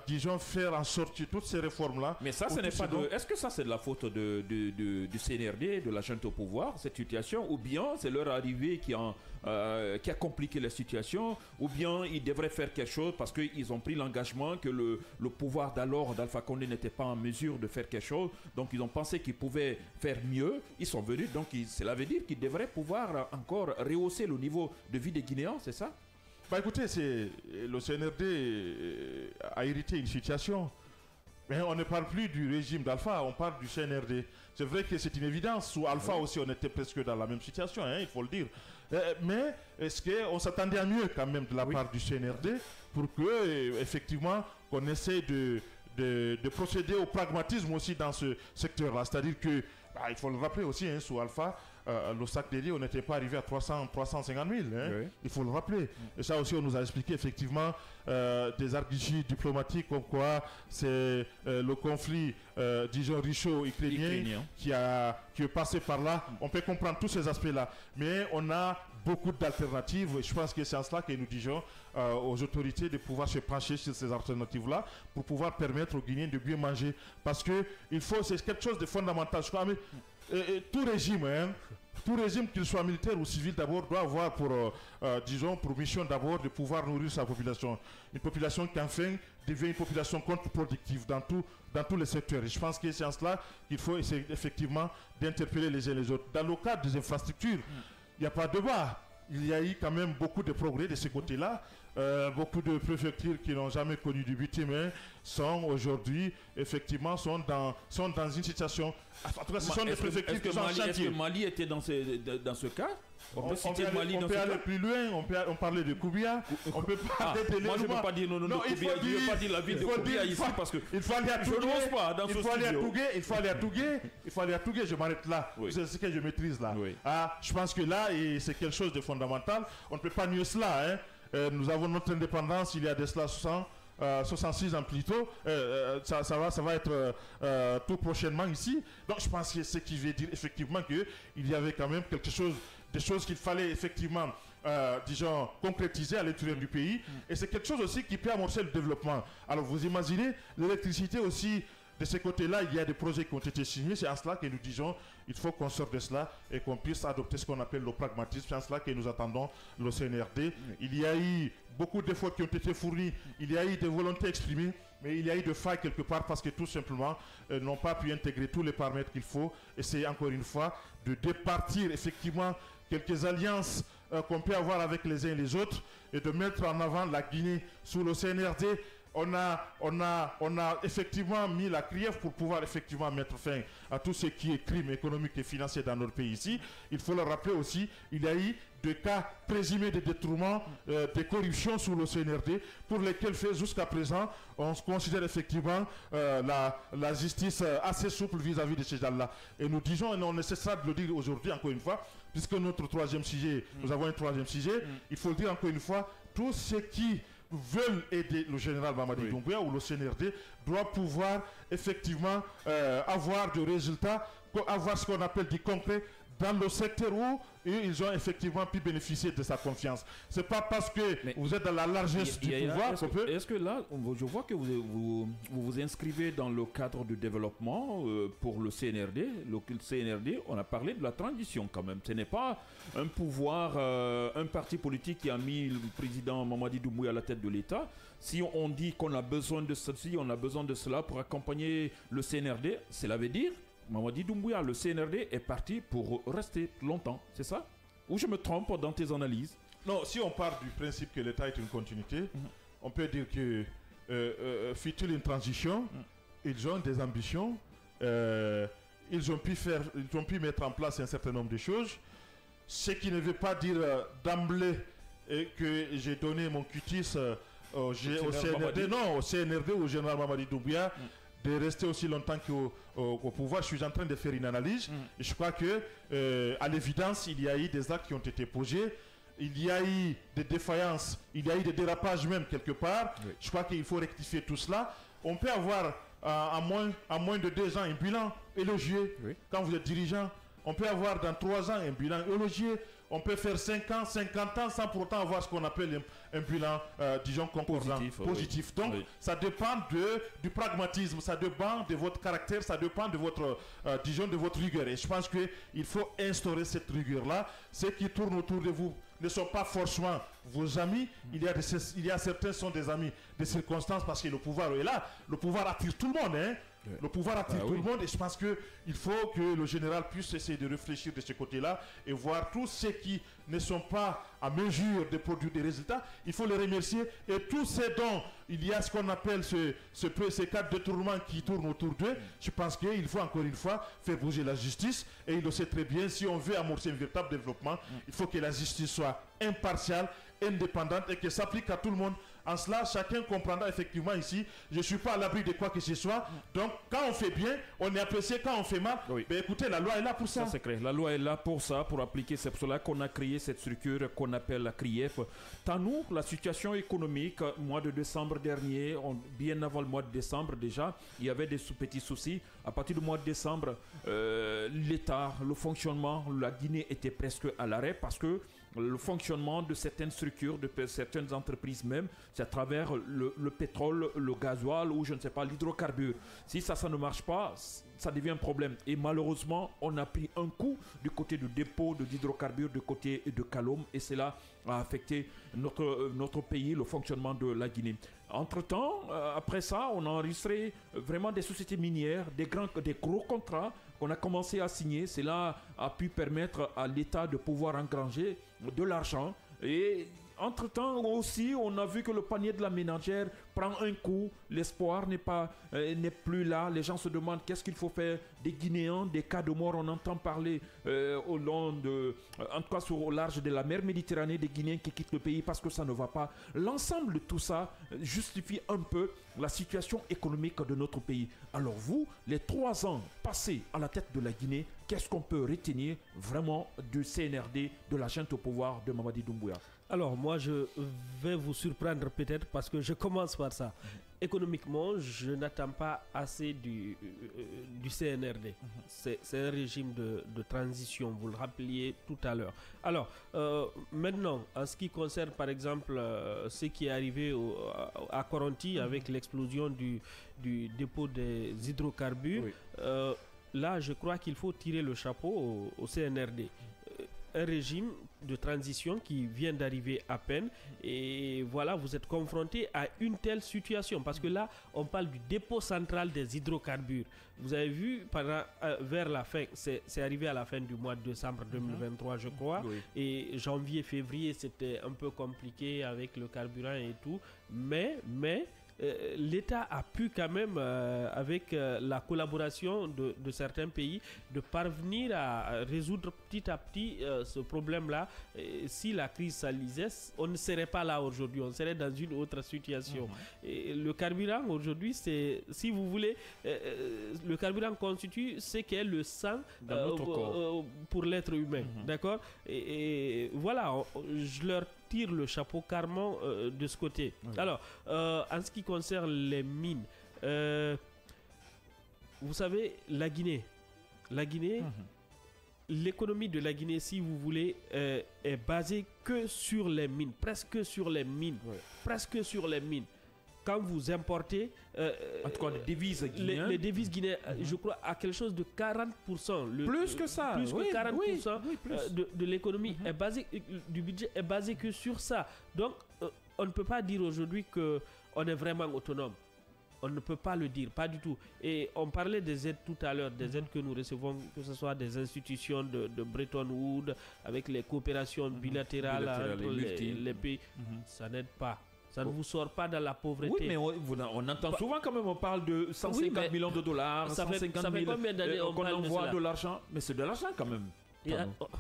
disons, faire en sorte toutes ces réformes-là. Mais ça, ce n'est pas de... Est-ce que ça, c'est de la faute du CNRD, de la junte au pouvoir, cette situation, ou bien c'est leur arrivée qui a compliqué la situation, ou bien ils devraient faire quelque chose parce qu'ils ont pris l'engagement que le pouvoir d'alors d'Alpha Condé n'était pas en mesure de faire quelque chose, donc ils ont pensé qu'ils pouvaient faire mieux, ils sont venus, donc cela veut dire qu'ils devraient pouvoir encore rehausser le niveau de vie des Guinéens, c'est ça? Bah écoutez, le CNRD a hérité une situation, mais on ne parle plus du régime d'Alpha, on parle du CNRD. C'est vrai que c'est une évidence, sous Alpha aussi on était presque dans la même situation, hein, il faut le dire. Mais est-ce qu'on s'attendait à mieux quand même de la part du CNRD pour que, effectivement, qu'on essaie de procéder au pragmatisme aussi dans ce secteur-là. C'est-à-dire que, il faut le rappeler aussi, hein, sous Alpha, le sac dédié, on n'était pas arrivé à 350 000. Hein, oui. Il faut le rappeler. Et ça aussi, on nous a expliqué effectivement des arguties diplomatiques comme quoi c'est le conflit, disons, russo-ukrainien qui est passé par là. On peut comprendre tous ces aspects-là. Mais on a beaucoup d'alternatives. Je pense que c'est en cela que nous disons aux autorités de pouvoir se pencher sur ces alternatives-là pour pouvoir permettre aux Guinéens de bien manger. Parce que c'est quelque chose de fondamental. Je crois, mais, tout régime, qu'il soit militaire ou civil, d'abord, doit avoir pour mission d'abord de pouvoir nourrir sa population. Une population qui, enfin, devient une population contre-productive dans tous les secteurs. Et je pense que c'est en cela qu'il faut essayer effectivement d'interpeller les uns les autres. Dans le cadre des infrastructures, il n'y a pas de débat. Il y a eu quand même beaucoup de progrès de ce côté-là. Beaucoup de préfectures qui n'ont jamais connu du bitume sont aujourd'hui, effectivement, sont dans une situation... En tout cas, ce sont des préfectures qui sont en chantier. Est-ce que Mali était dans ce cas? On peut aller plus loin, on parlait de Koubia, on peut parler de moi je ne peux pas dire non, Koubia, je ne veux pas dire la ville de Koubia ici parce que il faut aller à Tougué, il faut aller à Tougué, je m'arrête là, c'est ce que je maîtrise là. Je pense que là, c'est quelque chose de fondamental, on ne peut pas nier cela, hein. Nous avons notre indépendance, il y a de cela 66 ans plus tôt, ça va être tout prochainement ici. Donc je pense que ce qui veut dire effectivement qu'il y avait quand même des choses qu'il fallait effectivement, disons, concrétiser à l'intérieur du pays. Et c'est quelque chose aussi qui peut amorcer le développement. Alors vous imaginez, l'électricité aussi, de ce côté-là, il y a des projets qui ont été signés. C'est en cela que nous disons il faut qu'on sorte de cela et qu'on puisse adopter ce qu'on appelle le pragmatisme. C'est en cela que nous attendons le CNRD. Il y a eu beaucoup d'efforts qui ont été fournis. Il y a eu des volontés exprimées. Mais il y a eu des failles quelque part parce que tout simplement n'ont pas pu intégrer tous les paramètres qu'il faut. Et c'est encore une fois de départir effectivement quelques alliances qu'on peut avoir avec les uns et les autres et de mettre en avant la Guinée sous le CNRD. On a effectivement mis la criève pour pouvoir effectivement mettre fin à tout ce qui est crime économique et financier dans notre pays ici. Il faut le rappeler aussi, il y a eu des cas présumés de détournement, de corruption sous le CNRD, pour lesquels jusqu'à présent, on considère effectivement la justice assez souple vis-à-vis de ces gens-là. Et nous disons, et on ne cessera de le dire aujourd'hui encore une fois, puisque notre troisième sujet, nous avons un troisième sujet, il faut le dire encore une fois, tous ceux qui veulent aider le général Mamadi Doumbouya ou le CNRD doit pouvoir effectivement avoir des résultats, avoir ce qu'on appelle du concret dans le secteur où ils ont effectivement pu bénéficier de sa confiance. C'est pas parce que vous êtes dans la largesse du pouvoir qu'on peut... Est-ce que là, je vois que vous inscrivez dans le cadre du développement pour le CNRD. Le CNRD, on a parlé de la transition quand même. Ce n'est pas un pouvoir, un parti politique qui a mis le président Mamadi Doumbouya à la tête de l'État. Si on dit qu'on a besoin de ceci, on a besoin de cela pour accompagner le CNRD, cela veut dire Mamadi Doumbouya, le CNRD est parti pour rester longtemps, c'est ça? Ou je me trompe dans tes analyses? Non, si on part du principe que l'État est une continuité, on peut dire que fut-il une transition, ils ont des ambitions, ils ont pu mettre en place un certain nombre de choses. Ce qui ne veut pas dire d'emblée que j'ai donné mon cutis au CNRD, non, au CNRD, au général Mamadi Doumbouya, de rester aussi longtemps qu'au pouvoir. Je suis en train de faire une analyse. Et je crois que, à l'évidence, il y a eu des actes qui ont été posés. Il y a eu des défaillances, il y a eu des dérapages même quelque part. Oui. Je crois qu'il faut rectifier tout cela. On peut avoir à moins de 2 ans un bilan élogieux quand vous êtes dirigeant. On peut avoir dans 3 ans un bilan élogieux. On peut faire 5 ans, 50 ans sans pour autant avoir ce qu'on appelle un bilan, disons, concordant, positif. Donc, ça dépend du pragmatisme, ça dépend de votre caractère, ça dépend de votre, disons, de votre rigueur. Et je pense qu'il faut instaurer cette rigueur-là. Ceux qui tournent autour de vous ne sont pas forcément vos amis. Il y a certains sont des amis de circonstances parce que le pouvoir est là. Le pouvoir attire tout le monde, hein. Le pouvoir attire tout le monde et je pense qu'il faut que le général puisse essayer de réfléchir de ce côté-là et voir tous ceux qui ne sont pas à mesure de produire des résultats. Il faut les remercier et tous ceux dont il y a ce qu'on appelle ces cas de détournement qui tournent autour d'eux. Je pense qu'il faut encore une fois faire bouger la justice et il le sait très bien. Si on veut amorcer un véritable développement, il faut que la justice soit impartiale, indépendante et qu'elle s'applique à tout le monde. En cela, chacun comprendra effectivement ici, je ne suis pas à l'abri de quoi que ce soit. Donc, quand on fait bien, on est apprécié. Quand on fait mal, ben écoutez, la loi est là pour ça. Ça, c'est clair. La loi est là pour ça, pour appliquer. C'est pour cela qu'on a créé cette structure qu'on appelle la CRIEF. Tant nous, la situation économique, mois de décembre dernier, bien avant le mois de décembre déjà, il y avait des petits soucis. À partir du mois de décembre, l'État, le fonctionnement, la Guinée était presque à l'arrêt parce que le fonctionnement de certaines structures, de certaines entreprises même, c'est à travers le pétrole, le gasoil ou je ne sais pas, l'hydrocarbure. Si ça ne marche pas, ça devient un problème. Et malheureusement, on a pris un coup du côté du dépôt d'hydrocarbures, du côté de Kalom, et cela a affecté notre pays, le fonctionnement de la Guinée. Entre-temps, après ça, on a enregistré vraiment des sociétés minières, des gros contrats qu'on a commencé à signer. Cela a pu permettre à l'État de pouvoir engranger de l'argent. Et entre-temps aussi, on a vu que le panier de la ménagère prend un coup. L'espoir n'est plus là. Les gens se demandent qu'est-ce qu'il faut faire des Guinéens, des cas de mort. On entend parler au large de la mer Méditerranée, des Guinéens qui quittent le pays parce que ça ne va pas. L'ensemble de tout ça justifie un peu la situation économique de notre pays. Alors vous, les 3 ans passés à la tête de la Guinée, qu'est-ce qu'on peut retenir vraiment du CNRD, de la junte au pouvoir de Mamadi Doumbouya? Alors moi je vais vous surprendre peut-être parce que je commence par ça. Économiquement, je n'attends pas assez du CNRD. C'est un régime de transition, vous le rappeliez tout à l'heure. Alors, maintenant, en ce qui concerne par exemple ce qui est arrivé à Koronti avec l'explosion du dépôt des hydrocarbures, là je crois qu'il faut tirer le chapeau au CNRD. Un régime de transition qui vient d'arriver à peine et voilà, vous êtes confronté à une telle situation parce que là on parle du dépôt central des hydrocarbures. Vous avez vu vers la fin, c'est arrivé à la fin du mois de décembre 2023 je crois, et janvier, février c'était un peu compliqué avec le carburant et tout, mais l'État a pu quand même, avec la collaboration de certains pays, de parvenir à résoudre petit à petit ce problème-là. Si la crise s'alisait, on ne serait pas là aujourd'hui, on serait dans une autre situation. Et le carburant aujourd'hui, c'est, si vous voulez, le carburant constitue ce qu'est le sang pour l'être humain. D'accord ? Et voilà, je leur tire le chapeau carrément de ce côté. Alors, en ce qui concerne les mines, vous savez, la Guinée, l'économie de la Guinée, si vous voulez, est basée que sur les mines, presque sur les mines, presque sur les mines. Quand vous importez en tout cas les devises guinéennes, les devises guinéennes, je crois à quelque chose de 40%. Plus que ça. Plus que 40% de l'économie est basée, du budget est basé que sur ça. Donc, on ne peut pas dire aujourd'hui qu'on est vraiment autonome. On ne peut pas le dire, pas du tout. Et on parlait des aides tout à l'heure, des aides que nous recevons, que ce soit des institutions de Bretton Woods, avec les coopérations bilatérales entre les pays. Ça n'aide pas. Ça ne vous sort pas dans la pauvreté. Oui, mais on entend souvent quand même, on parle de 150 millions de dollars, ça 150 fait combien d'années qu'on parle envoie de de l'argent. Mais c'est de l'argent quand même.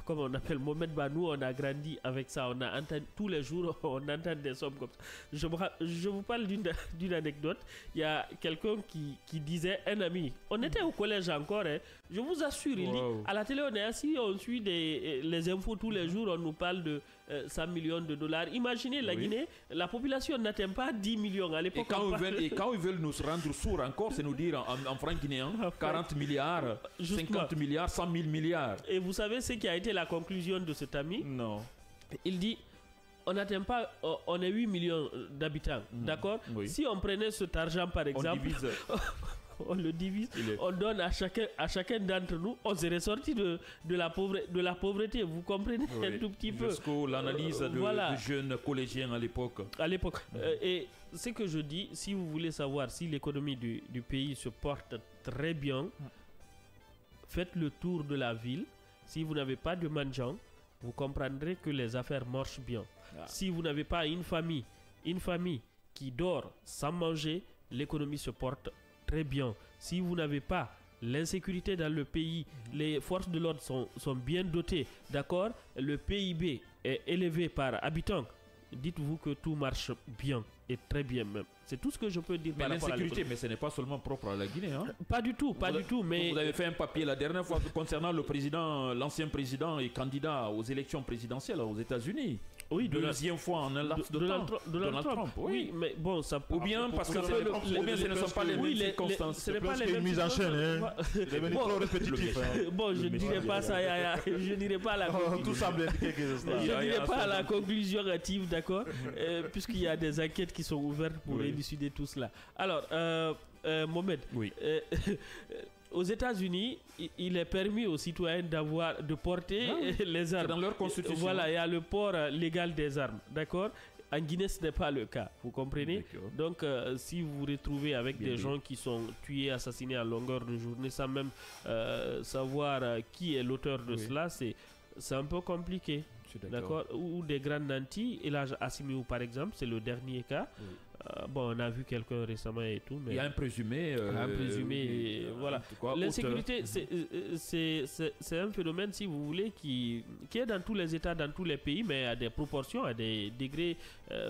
Comme on appelle Mohamed Banou, on a grandi avec ça. On a entendu, tous les jours, on entend des sommes comme ça. Je vous parle d'une anecdote. Il y a quelqu'un qui disait, un ami, on était au collège encore, hein, je vous assure, il dit, à la télé, on est assis, on suit les infos tous les jours, on nous parle de 100 millions de dollars. Imaginez la Guinée, la population n'atteint pas 10 millions à l'époque. Et quand ils veulent nous rendre sourds encore, c'est nous dire en francs guinéens 40 milliards, 50 milliards, 100 000 milliards. Et vous savez ce qui a été la conclusion de cet ami? Non. Il dit, on n'atteint pas, on est 8 millions d'habitants, d'accord? Si on prenait cet argent par exemple, on le divise, on donne à chacun d'entre nous, on serait sorti de la pauvreté, vous comprenez un tout petit peu. Jusqu'à l'analyse de jeunes collégiens à l'époque. Et ce que je dis, si vous voulez savoir si l'économie du pays se porte très bien, faites le tour de la ville. Si vous n'avez pas de mendiants, vous comprendrez que les affaires marchent bien. Si vous n'avez pas une famille qui dort sans manger, l'économie se porte très bien. Si vous n'avez pas l'insécurité dans le pays, les forces de l'ordre sont bien dotées, d'accord? Le PIB est élevé par habitant. Dites-vous que tout marche bien et très bien même. C'est tout ce que je peux dire. Mais l'insécurité, mais ce n'est pas seulement propre à la Guinée. Hein? Pas du tout. Mais vous avez fait un papier la dernière fois concernant l'ancien président et candidat aux élections présidentielles aux États-unis. Oui, deuxième fois en un laps de temps. Donald Trump. Oui, mais bon, ça. Ou bien parce que ce ne sont pas les mêmes circonstances. Ce n'est pas les mêmes mise en chaîne. Trop répétitif. Bon, je ne dirais pas ça. Je n'irai pas à la conclusion. Tout semble indiquer que c'est ça. Je ne dirai pas à la conclusion hâtive, d'accord, puisqu'il y a des enquêtes qui sont ouvertes pour élucider tout cela. Alors, Mohamed. Oui. Aux États-Unis, il est permis aux citoyens de porter les armes. C'est dans leur constitution. Voilà, il y a le port légal des armes, d'accord? En Guinée, ce n'est pas le cas, vous comprenez? Donc, si vous vous retrouvez avec des gens qui sont tués, assassinés à longueur de journée, sans même savoir qui est l'auteur de cela, c'est un peu compliqué. D'accord? Ou des grandes nantis. Et là, Assimiou, par exemple, c'est le dernier cas. Bon, on a vu quelqu'un récemment et tout. Mais il y a un présumé. Voilà. L'insécurité, c'est un phénomène, si vous voulez, qui est dans tous les États, dans tous les pays, mais à des proportions, à des degrés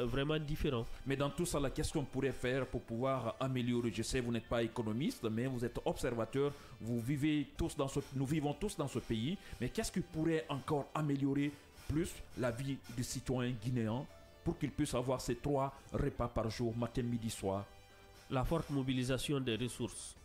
vraiment différents. Mais dans tout ça, la question qu'on pourrait faire pour pouvoir améliorer, je sais, vous n'êtes pas économiste, mais vous êtes observateur, nous vivons tous dans ce pays, mais qu'est-ce qui pourrait encore améliorer plus la vie des citoyens guinéens pour qu'ils puissent avoir ces 3 repas par jour, matin, midi, soir? La forte mobilisation des ressources,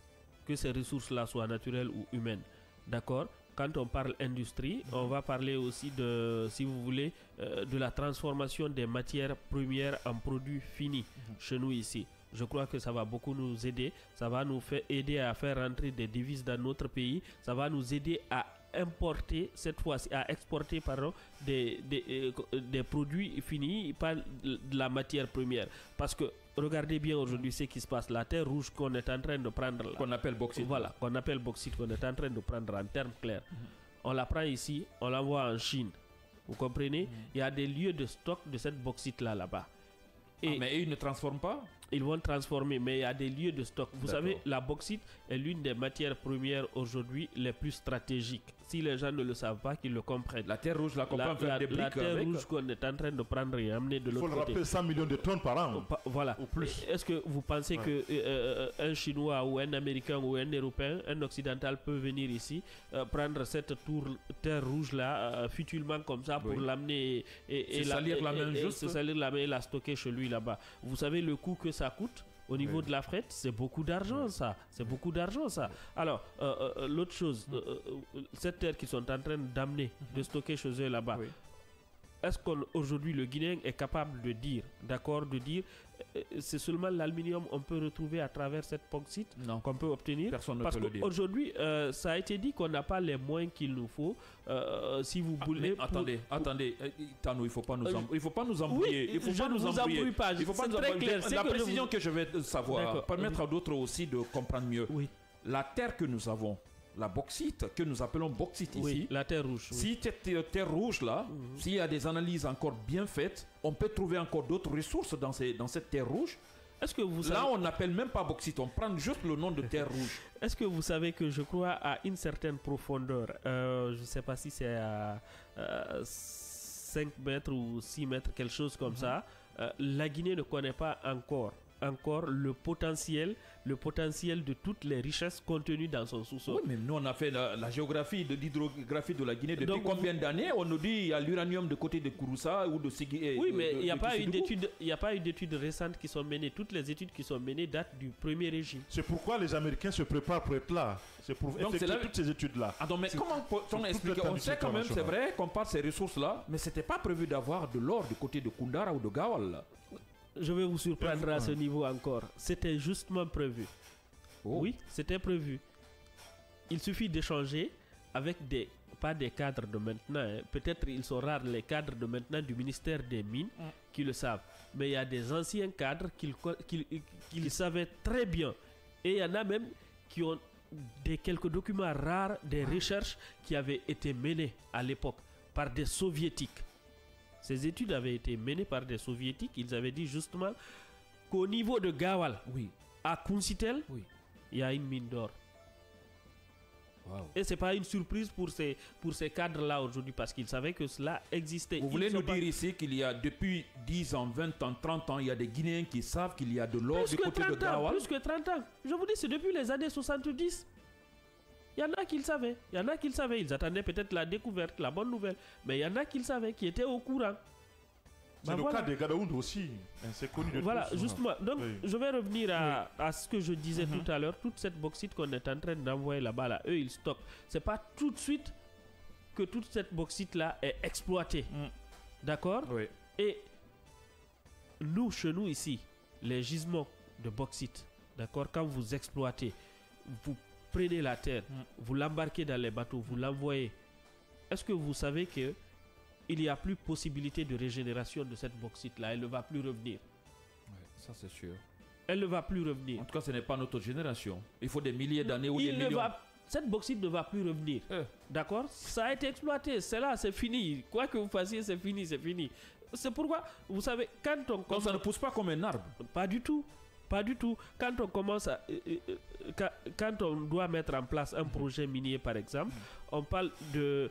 que ces ressources-là soient naturelles ou humaines. D'accord? Quand on parle industrie, on va parler aussi de, si vous voulez, de la transformation des matières premières en produits finis chez nous ici. Je crois que ça va beaucoup nous aider. Ça va nous aider à faire rentrer des devises dans notre pays. Ça va nous aider à importer cette fois-ci, à exporter des produits finis, pas de la matière première. Parce que regardez bien aujourd'hui ce qui se passe. La terre rouge qu'on est en train de prendre là, qu'on appelle bauxite. Voilà, qu'on appelle bauxite, qu'on est en train de prendre en termes clairs. On la prend ici, on l'envoie en Chine. Vous comprenez? Il y a des lieux de stock de cette bauxite là-bas. Mais ils ne transforment pas? Ils vont transformer, mais il y a des lieux de stock. Vous savez, la bauxite est l'une des matières premières aujourd'hui les plus stratégiques. Si les gens ne le savent pas, qu'ils le comprennent. La terre rouge, la terre rouge qu'on est en train de prendre et amener de l'autre côté. Il faut le rappeler, 100 millions de tonnes par an. Voilà. Ou plus. Est-ce que vous pensez que un Chinois ou un Américain ou un Européen, un Occidental peut venir ici, prendre cette terre rouge-là, futilement comme ça, pour l'amener et salir la main juste. Se salir la main et la stocker chez lui là-bas? Vous savez le coût que ça coûte? Au niveau de la fret, c'est beaucoup d'argent ça. C'est beaucoup d'argent ça. Alors, l'autre chose, cette terre qu'ils sont en train d'amener, de stocker chez eux là-bas, est-ce qu'aujourd'hui le Guinéen est capable de dire, c'est seulement l'aluminium qu'on peut retrouver à travers cette bauxite qu'on peut obtenir? Personne ne Parce peut le dire. qu'aujourd'hui, ça a été dit qu'on n'a pas les moyens qu'il nous faut. Si vous voulez. Attendez, Tano, il ne faut pas nous embrouiller. Oui, il faut pas nous embrouiller. C'est très clair. La précision que je vais savoir, permettre à d'autres aussi de comprendre mieux. Oui. La terre que nous avons, la bauxite, que nous appelons bauxite ici, la terre rouge. Si cette terre rouge là, s'il y a des analyses encore bien faites, on peut trouver encore d'autres ressources dans cette terre rouge. Est-ce que vous savez... Là, on n'appelle même pas bauxite, on prend juste le nom de terre rouge. Est-ce que vous savez que je crois à une certaine profondeur, je ne sais pas si c'est à 5 mètres ou 6 mètres, quelque chose comme ça, la Guinée ne connaît pas encore le potentiel de toutes les richesses contenues dans son sous-sol. Oui, mais nous on a fait la géographie, l'hydrographie de la Guinée depuis Donc, combien d'années? On nous dit qu'il y a l'uranium de côté de Kouroussa ou de Sigui. Oui, mais il n'y a pas eu d'études récentes qui sont menées. Toutes les études qui sont menées datent du premier régime. C'est pourquoi les Américains se préparent pour être là. C'est pour effectuer toutes ces études-là. Ah, donc, mais comment peut-on expliquer? On sait quand même, c'est vrai, qu'on parle de ces ressources-là, mais c'était pas prévu d'avoir de l'or du côté de Koundara ou de Gawal, là. Je vais vous surprendre à ce niveau encore. C'était justement prévu. Oh. Oui, c'était prévu. Il suffit d'échanger avec pas des cadres de maintenant. Hein. Peut-être ils sont rares les cadres de maintenant du ministère des Mines qui le savent. Mais il y a des anciens cadres qui savaient très bien. Et il y en a même qui ont quelques documents rares, des recherches qui avaient été menées à l'époque par des soviétiques. Ces études avaient été menées par des soviétiques. Ils avaient dit justement qu'au niveau de Gawal, à Kunsitel, il y a une mine d'or. Wow. Et ce n'est pas une surprise pour ces cadres-là aujourd'hui parce qu'ils savaient que cela existait. Vous voulez nous dire ici qu'il y a depuis 10 ans, 20 ans, 30 ans, il y a des Guinéens qui savent qu'il y a de l'or du côté de Gawal? Plus que 30 ans. Je vous dis, c'est depuis les années 70. Il y en a qui le savaient. Ils attendaient peut-être la découverte, la bonne nouvelle. Mais il y en a qui le savaient, qui étaient au courant. C'est le cas des Gadaound aussi. C'est connu de tous. Voilà, justement. Donc, je vais revenir à ce que je disais tout à l'heure. Toute cette bauxite qu'on est en train d'envoyer là-bas, là, eux, ils stockent. C'est pas tout de suite que toute cette bauxite-là est exploitée. D'accord? Oui. Et nous, chez nous ici, les gisements de bauxite, d'accord, quand vous exploitez, vous prenez la terre, vous l'embarquez dans les bateaux, vous l'envoyez. Est-ce que vous savez que il n'y a plus possibilité de régénération de cette bauxite-là? Elle ne va plus revenir. Ouais, ça c'est sûr. Elle ne va plus revenir. En tout cas, ce n'est pas notre génération. Il faut des milliers d'années ou des millions. Cette bauxite ne va plus revenir. D'accord? Ça a été exploité. C'est là, c'est fini. Quoi que vous fassiez, c'est fini, c'est fini. C'est pourquoi, vous savez, quand on commence... Donc ça ne pousse pas comme un arbre? Pas du tout. Pas du tout. Quand on commence quand on doit mettre en place un projet minier, par exemple, on parle de...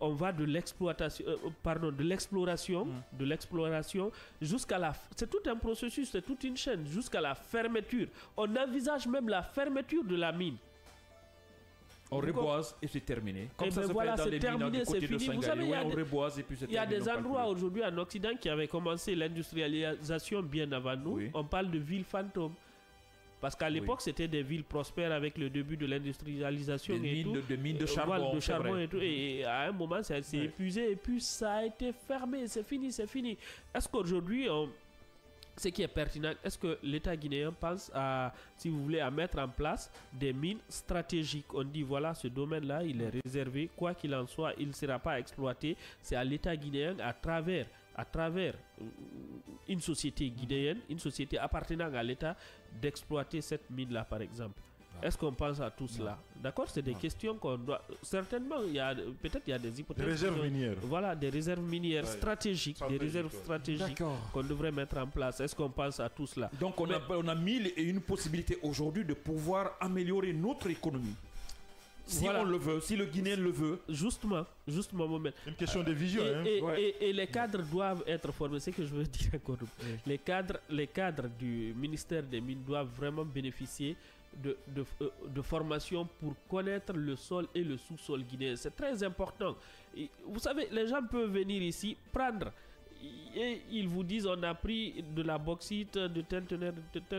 On va de l'exploitation, de l'exploration jusqu'à la... C'est tout un processus, c'est toute une chaîne, jusqu'à la fermeture. On envisage même la fermeture de la mine. On reboise et c'est terminé. Comme ça, voilà, c'est terminé, c'est fini. Vous savez, il y a des endroits aujourd'hui en Occident qui avaient commencé l'industrialisation bien avant nous. Oui. On parle de villes fantômes. Parce qu'à l'époque, c'était des villes prospères avec le début de l'industrialisation et tout. De mines de charbon. De charbon et tout. Et à un moment, ça s'est épuisé et puis ça a été fermé. C'est fini, c'est fini. Est-ce qu'aujourd'hui, ce qui est pertinent, est-ce que l'État guinéen pense à, si vous voulez, à mettre en place des mines stratégiques? On dit voilà, ce domaine-là, il est réservé. Quoi qu'il en soit, il ne sera pas exploité. C'est à l'État guinéen à travers une société guinéenne, une société appartenant à l'État, d'exploiter cette mine-là, par exemple. Est-ce qu'on pense à tout cela? D'accord, c'est des questions qu'on doit... Certainement, peut-être il y a des hypothèses... Des réserves minières. Voilà, des réserves minières stratégiques, des réserves stratégiques qu'on devrait mettre en place. Est-ce qu'on pense à tout cela? Donc on a mille et une possibilités aujourd'hui de pouvoir améliorer notre économie. Si on le veut, si le Guinéen le veut. Justement, moment. Une question de vision. Et les cadres doivent être formés. C'est ce que je veux dire encore. Les cadres du ministère des Mines doivent vraiment bénéficier de formation pour connaître le sol et le sous-sol guinéen. C'est très important. Et vous savez, les gens peuvent venir ici, prendre... Et ils vous disent on a pris de la bauxite de telle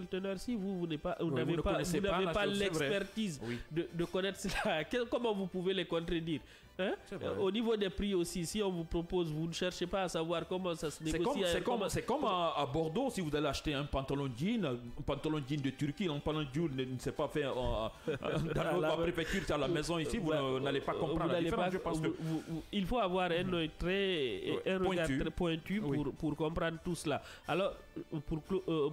teneur. Si vous n'avez pas l'expertise de connaître cela, comment vous pouvez les contredire? Au niveau des prix aussi, si on vous propose, vous ne cherchez pas à savoir comment ça se négocie. C'est comme à Bordeaux, si vous allez acheter un pantalon jean de Turquie, un pantalon jean ne s'est pas fait dans la préfecture, c'est à la maison ici, vous n'allez pas comprendre la différence. Je pense que il faut avoir un œil regard très pointu pour comprendre tout cela. Alors,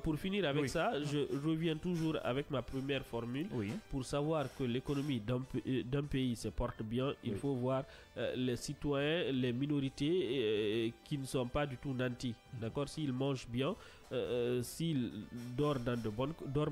pour finir avec ça, je reviens toujours avec ma première formule. Pour savoir que l'économie d'un pays se porte bien, il faut voir voir les citoyens, les minorités qui ne sont pas du tout nantis. D'accord? S'ils mangent bien, s'ils dorment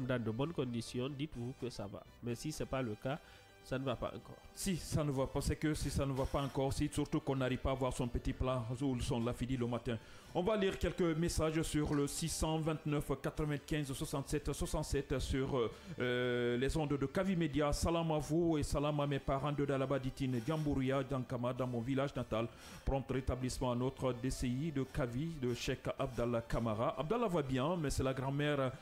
dans de bonnes conditions, dites-vous que ça va. Mais si ce n'est pas le cas, ça ne va pas encore. Si ça ne va pas, c'est que si ça ne va pas encore, si surtout qu'on n'arrive pas à voir son petit plat ou son lafidi le matin. On va lire quelques messages sur le 629 95 67 67 sur les ondes de Kavi Media. Salam à vous et salam à mes parents de Dalabaditine, Djambouria, Dankama, dans mon village natal. Prompt rétablissement à notre DCI de Kavi, de Cheikh Abdallah Kamara. Abdallah va bien, mais c'est la grand-mère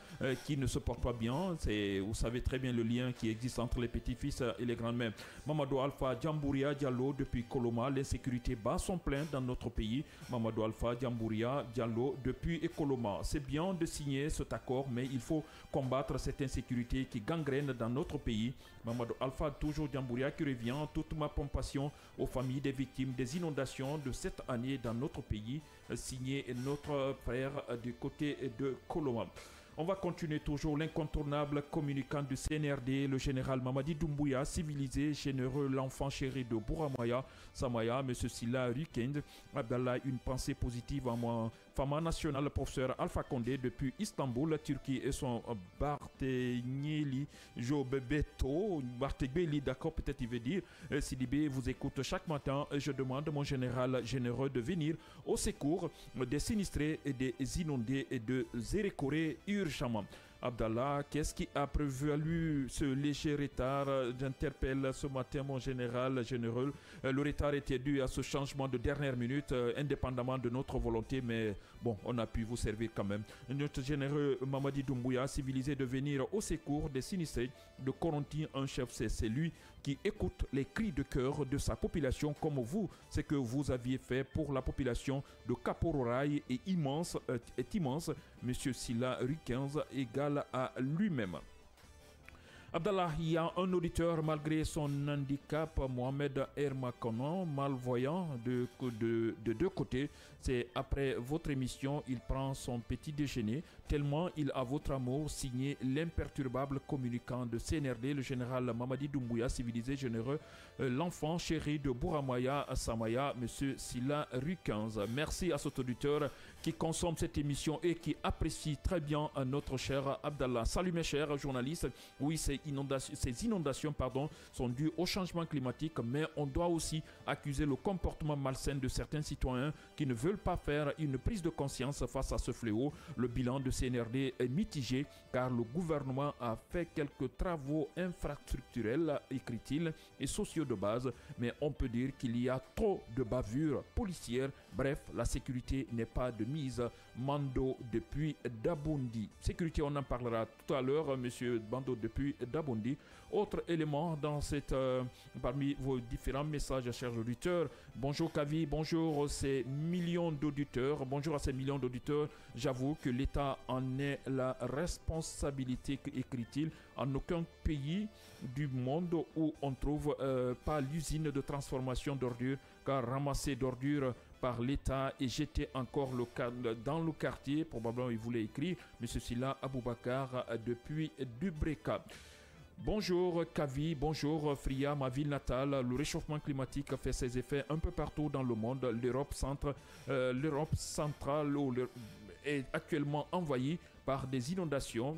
qui ne se porte pas bien. Vous savez très bien le lien qui existe entre les petits-fils et les grands-mères. Mamadou Alpha Djambouria Diallo depuis Koloma. L'insécurité bat son plein dans notre pays. Mamadou Alpha Djambouria Diallo depuis Ekoloma. C'est bien de signer cet accord, mais il faut combattre cette insécurité qui gangrène dans notre pays. Mamadou Alpha toujours Djambouria qui revient. Toute ma compassion aux familles des victimes des inondations de cette année dans notre pays. Signé notre frère du côté de Koloma. On va continuer toujours l'incontournable communicant du CNRD, le général Mamadi Doumbouya, civilisé, généreux, l'enfant chéri de Bouramaya, Samaya, M. Silla Rukend, Abdallah, une pensée positive à moi, Fama national, professeur Alpha Condé depuis Istanbul, Turquie et son Bartegneli Jobebeto, Bartegbeli, d'accord, peut-être il veut dire, Sidibé vous écoute chaque matin, je demande mon général généreux de venir au secours des sinistrés et des inondés et de Zérékoré urgemment. Abdallah, qu'est-ce qui a prévalu ce léger retard? J'interpelle ce matin mon général généreux. Le retard était dû à ce changement de dernière minute, indépendamment de notre volonté, mais bon, on a pu vous servir quand même. Notre généreux Mamadi Doumbouya, civilisé de venir au secours des sinistrés de Coronti, un chef, c'est lui qui écoute les cris de cœur de sa population comme vous. Ce que vous aviez fait pour la population de Kapororaï est immense. Monsieur Silla Rukens égal à lui-même. Abdallah, il y a un auditeur malgré son handicap, Mohamed Ermakonon, malvoyant de deux côtés. C'est après votre émission, il prend son petit déjeuner, tellement il a votre amour, signé l'imperturbable communicant de CNRD, le général Mamadi Doumbouya, civilisé, généreux, l'enfant chéri de Bouramaya Samaya, M. Silla Rukens. Merci à cet auditeur qui consomme cette émission et qui apprécie très bien notre cher Abdallah. Salut mes chers journalistes. Oui, ces inondations sont dues au changement climatique, mais on doit aussi accuser le comportement malsain de certains citoyens qui ne veulent pas faire une prise de conscience face à ce fléau. Le bilan de CNRD est mitigé car le gouvernement a fait quelques travaux infrastructurels, écrit-il, et sociaux de base, mais on peut dire qu'il y a trop de bavures policières. Bref, la sécurité n'est pas de mise. Mando depuis Dabondi. Sécurité, on en parlera tout à l'heure, monsieur Bando depuis Dabondi. Autre élément dans parmi vos différents messages, chers auditeurs. Bonjour Kavi, bonjour ces millions d'auditeurs. Bonjour à ces millions d'auditeurs. J'avoue que l'État en est la responsabilité, écrit-il. En aucun pays du monde où on ne trouve pas l'usine de transformation d'ordures, car ramasser d'ordures par l'État et jeter encore dans le quartier, probablement il voulait écrire, M. Silla Aboubakar depuis Dubreka. Bonjour Kavi, bonjour Fria, ma ville natale. Le réchauffement climatique fait ses effets un peu partout dans le monde. L'Europe centrale est actuellement envahie par des inondations,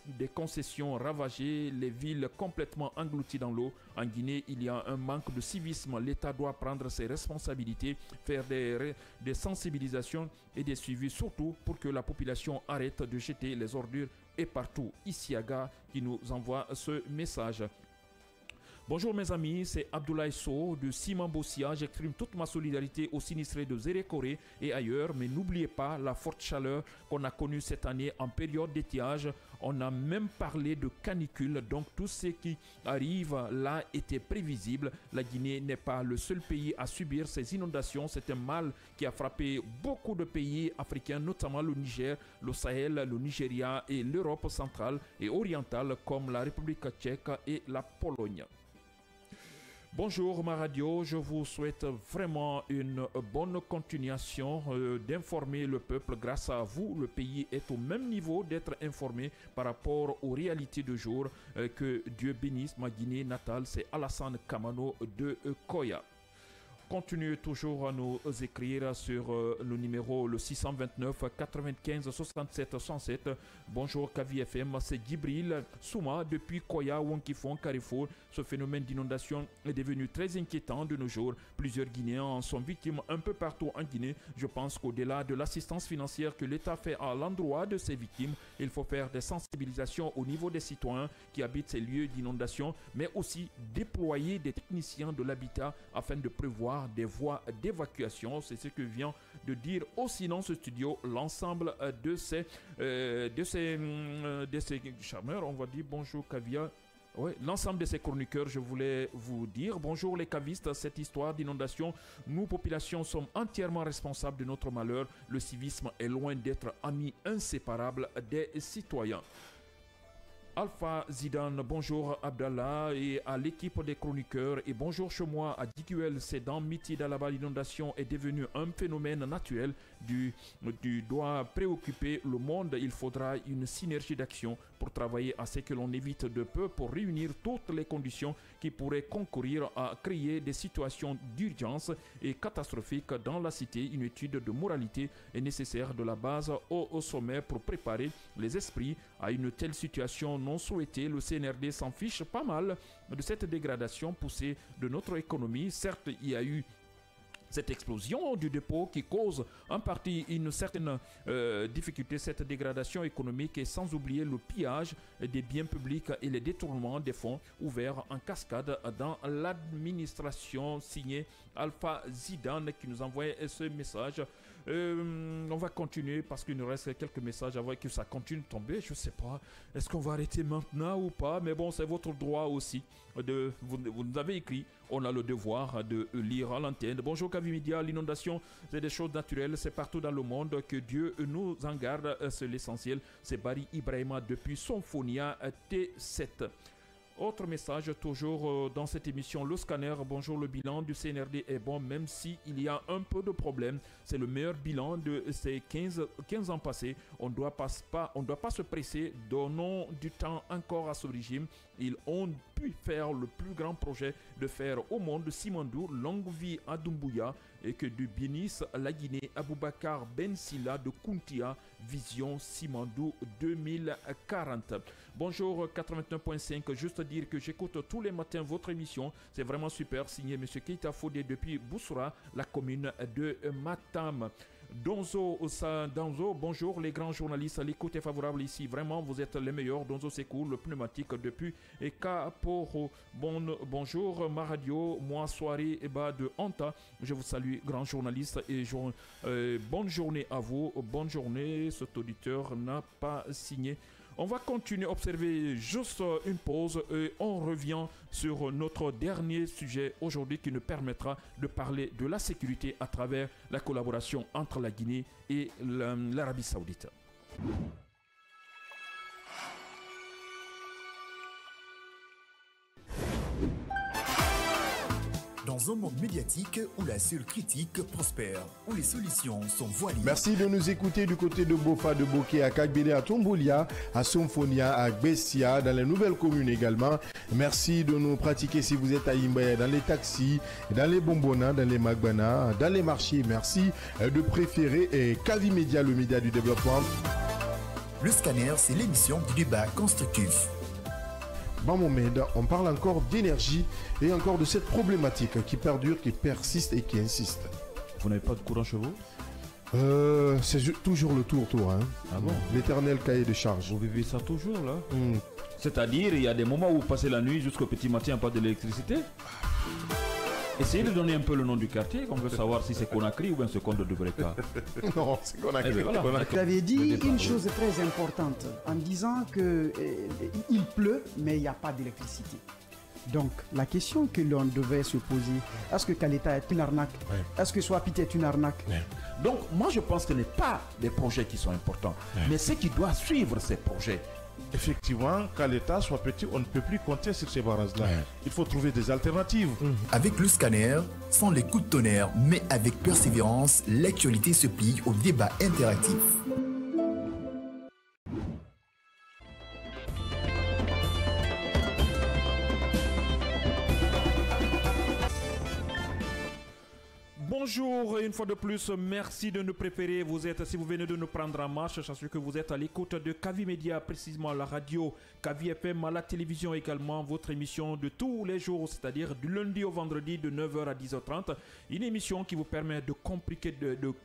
des concessions ravagées, les villes complètement englouties dans l'eau. En Guinée, il y a un manque de civisme. L'État doit prendre ses responsabilités, faire des sensibilisations et des suivis, surtout pour que la population arrête de jeter les ordures et partout. Isiaga qui nous envoie ce message. Bonjour mes amis, c'est Abdoulaye Sow de Simon Bossia. J'exprime toute ma solidarité aux sinistrés de Zérékoré et ailleurs, mais n'oubliez pas la forte chaleur qu'on a connue cette année en période d'étiage. On a même parlé de canicule, donc tout ce qui arrive là était prévisible. La Guinée n'est pas le seul pays à subir ces inondations. C'est un mal qui a frappé beaucoup de pays africains, notamment le Niger, le Sahel, le Nigeria et l'Europe centrale et orientale comme la République tchèque et la Pologne. Bonjour ma radio, je vous souhaite vraiment une bonne continuation d'informer le peuple. Grâce à vous, le pays est au même niveau d'être informé par rapport aux réalités de jour. Que Dieu bénisse ma Guinée natale, c'est Alassane Kamano de Koya. continuez toujours à nous écrire sur le numéro le 629 95 67 107. Bonjour Kavi FM, c'est Djibril Souma depuis Koya, Wonkifon, Carrefour. Ce phénomène d'inondation est devenu très inquiétant de nos jours. Plusieurs Guinéens en sont victimes un peu partout en Guinée. Je pense qu'au-delà de l'assistance financière que l'État fait à l'endroit de ces victimes, il faut faire des sensibilisations au niveau des citoyens qui habitent ces lieux d'inondation, mais aussi déployer des techniciens de l'habitat afin de prévoir des voies d'évacuation. C'est ce que vient de dire aussi dans ce studio l'ensemble de ces charmeurs. On va dire bonjour Kavia. Oui, l'ensemble de ces chroniqueurs, je voulais vous dire, bonjour les cavistes, cette histoire d'inondation, nous, populations, sommes entièrement responsables de notre malheur. Le civisme est loin d'être ami inséparable des citoyens. Alpha Zidane, bonjour Abdallah et à l'équipe des chroniqueurs et bonjour chez moi à DQL, c'est dans Miti d'Alaba, l'inondation est devenue un phénomène naturel doit préoccuper le monde. Il faudra une synergie d'action pour travailler à ce que l'on évite de peu pour réunir toutes les conditions qui pourraient concourir à créer des situations d'urgence et catastrophiques dans la cité. Une étude de moralité est nécessaire de la base au sommet pour préparer les esprits à une telle situation non souhaitée. Le CNRD s'en fiche pas mal de cette dégradation poussée de notre économie. Certes, il y a eu cette explosion du dépôt qui cause en partie une certaine difficulté, cette dégradation économique, et sans oublier le pillage des biens publics et les détournements des fonds ouverts en cascade dans l'administration. Signé Alpha Zidane qui nous envoie ce message. On va continuer parce qu'il nous reste quelques messages avant que ça continue de tomber. Je ne sais pas, est-ce qu'on va arrêter maintenant ou pas? Mais bon, c'est votre droit aussi. Vous nous avez écrit, on a le devoir de lire à l'antenne. Bonjour Kavi Media, l'inondation, c'est des choses naturelles, c'est partout dans le monde. Que Dieu nous en garde, c'est l'essentiel. C'est Barry Ibrahima depuis Sonfonia T7. Autre message, toujours dans cette émission, le scanner. Bonjour, le bilan du CNRD est bon, même s'il y a un peu de problème. C'est le meilleur bilan de ces 15 ans passés. On ne doit pas se presser. Donnons du temps encore à ce régime. Ils ont pu faire le plus grand projet de fer au monde. Simandou, longue vie à Doumbouya, et que du bénisse la Guinée. Aboubakar Ben Silla de Kountia, vision Simandou 2040. Bonjour 89.5, juste dire que j'écoute tous les matins votre émission, c'est vraiment super, signé M. Keita Fodé depuis Boussoura, la commune de Matam. Donzo, bonjour les grands journalistes, l'écoute est favorable ici, vraiment vous êtes les meilleurs. Donzo Secours, le pneumatique depuis Kaporo. Bonjour ma radio, moi soirée de Anta, je vous salue grand journaliste et bonne journée à vous, bonne journée. Cet auditeur n'a pas signé. On va continuer à observer juste une pause et on revient sur notre dernier sujet aujourd'hui qui nous permettra de parler de la sécurité à travers la collaboration entre la Guinée et l'Arabie Saoudite. Dans un monde médiatique où la seule critique prospère, où les solutions sont voilées. Merci de nous écouter du côté de Bofa, de Boké, à Kagbele, à Tomboulia, à Somfonia, à Bessia, dans les nouvelles communes également. Merci de nous pratiquer si vous êtes à Imbaye, dans les taxis, dans les bonbonnas, dans les magbana, dans les marchés. Merci de préférer Kavi Media, le média du développement. Le scanner, c'est l'émission du débat constructif. Bon moment, on parle encore d'énergie et encore de cette problématique qui perdure, qui persiste et qui insiste. Vous n'avez pas de courant chez vous? C'est toujours le tour. Hein. Ah bon? L'éternel cahier de charge. Vous vivez ça toujours là? C'est-à-dire, il y a des moments où vous passez la nuit jusqu'au petit matin, pas d'électricité? Essayez de donner un peu le nom du quartier, on veut savoir si c'est Conakry ou bien c'est Conde de Breka. Non, c'est Conakry. Vous avez dit une chose très importante en disant qu'il pleut, mais il n'y a pas d'électricité. Donc, la question que l'on devait se poser, est-ce que Kaleta est une arnaque? Est-ce que Swapit est une arnaque? Donc, moi je pense que ce n'est pas des projets qui sont importants, mais ce qui doit suivre ces projets. Effectivement, quand l'État soit petit, on ne peut plus compter sur ces barrages-là. Il faut trouver des alternatives. Avec le scanner, sans les coups de tonnerre, mais avec persévérance, l'actualité se plie au débat interactif. Bonjour, une fois de plus, merci de nous préférer. Si vous venez de nous prendre en marche, je suis que vous êtes à l'écoute de Kavi Média, précisément à la radio, Kavi FM, à la télévision également, votre émission de tous les jours, c'est-à-dire du lundi au vendredi de 9h à 10h30. Une émission qui vous permet de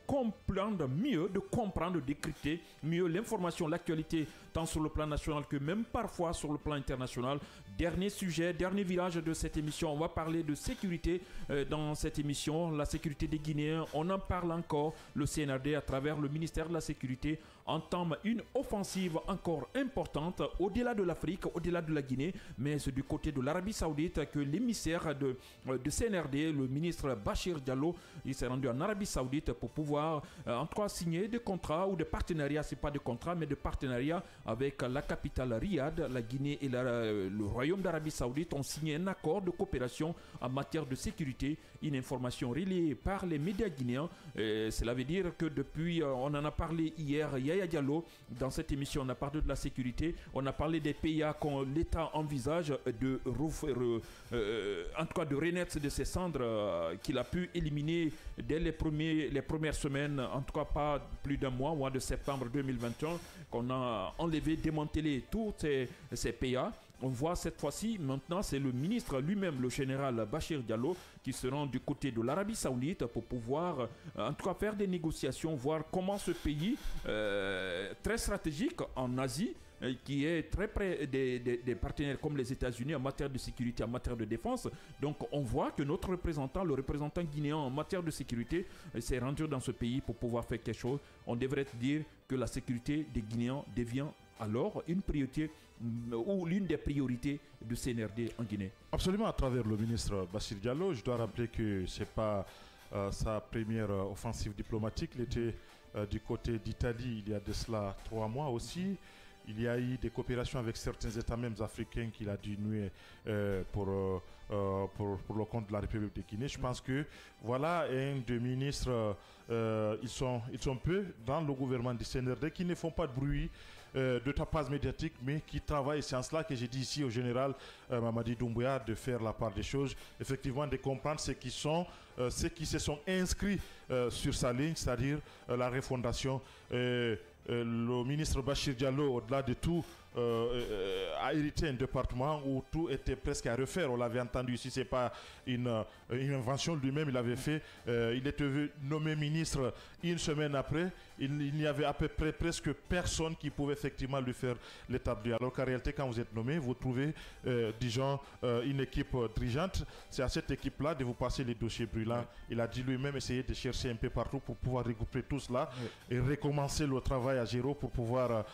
comprendre mieux, de comprendre, de décrypter mieux l'information, l'actualité, tant sur le plan national que même parfois sur le plan international. Dernier sujet, dernier virage de cette émission, on va parler de sécurité dans cette émission, la sécurité des Guinéens. On en parle encore. Le CNRD, à travers le ministère de la Sécurité, entame une offensive encore importante au-delà de l'Afrique, au-delà de la Guinée, mais c'est du côté de l'Arabie Saoudite que l'émissaire de CNRD, le ministre Bachir Diallo, il s'est rendu en Arabie Saoudite pour pouvoir en tout cas signer des contrats ou des partenariats, c'est pas des contrats, mais des partenariats avec la capitale Riyad. La Guinée et le Royaume d'Arabie Saoudite ont signé un accord de coopération en matière de sécurité. Une information relayée par les médias guinéens. Cela veut dire que depuis, on en a parlé hier, Yaya Diallo, dans cette émission, on a parlé de la sécurité, on a parlé des PIA que l'État envisage en tout cas de renaître de ces cendres qu'il a pu éliminer dès les premières semaines, en tout cas pas plus d'un mois de septembre 2021, qu'on a enlevé, démantelé tous ces PIA. On voit cette fois-ci, maintenant, c'est le ministre lui-même, le général Bachir Diallo, qui se rend du côté de l'Arabie Saoudite pour pouvoir, en tout cas, faire des négociations, voir comment ce pays, très stratégique en Asie, qui est très près des partenaires comme les États-Unis en matière de sécurité, en matière de défense. Donc on voit que notre représentant, le représentant guinéen en matière de sécurité, s'est rendu dans ce pays pour pouvoir faire quelque chose. On devrait dire que la sécurité des Guinéens devient alors une priorité ou l'une des priorités du CNRD en Guinée. Absolument, à travers le ministre Bachir Diallo. Je dois rappeler que ce n'est pas sa première offensive diplomatique. Il était du côté d'Italie il y a de cela 3 mois aussi. Il y a eu des coopérations avec certains États membres africains qu'il a dû nouer pour le compte de la République de Guinée. Je pense que voilà un des ministres, ils sont peu dans le gouvernement du CNRD qui ne font pas de bruit de tapage médiatique, mais qui travaillent. C'est en cela que j'ai dit ici au général Mamadi Doumbouya de faire la part des choses, effectivement de comprendre ceux qui se sont inscrits sur sa ligne, c'est-à-dire la refondation. Le ministre Bachir Diallo, au-delà de tout, a hérité un département où tout était presque à refaire. On l'avait entendu ici, ce n'est pas une invention lui-même, il avait fait. Il était nommé ministre une semaine après. Il n'y avait à peu près presque personne qui pouvait effectivement lui faire l'établir. Alors qu'en réalité, quand vous êtes nommé, vous trouvez, disons, une équipe dirigeante. C'est à cette équipe-là de vous passer les dossiers brûlants. Ouais. Il a dit lui-même essayer de chercher un peu partout pour pouvoir regrouper tout cela et recommencer le travail à zéro pour pouvoir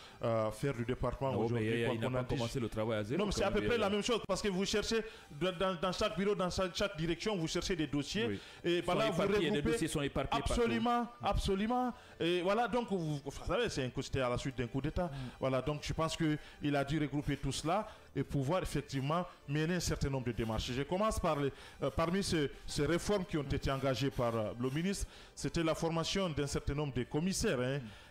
faire du département aujourd'hui. Il n'a pas commencé le travail à zéro. Non, mais c'est à peu près la même chose parce que vous cherchez dans chaque bureau, dans chaque direction, vous cherchez des dossiers. Oui. Et voilà, vous regroupez. Les dossiers sont éparpillés absolument, absolument. Et voilà, donc vous savez, c'était à la suite d'un coup d'État. Voilà, donc je pense qu'il a dû regrouper tout cela et pouvoir effectivement mener un certain nombre de démarches. Je commence par parmi ces réformes qui ont été engagées par le ministre, c'était la formation d'un certain nombre de commissaires,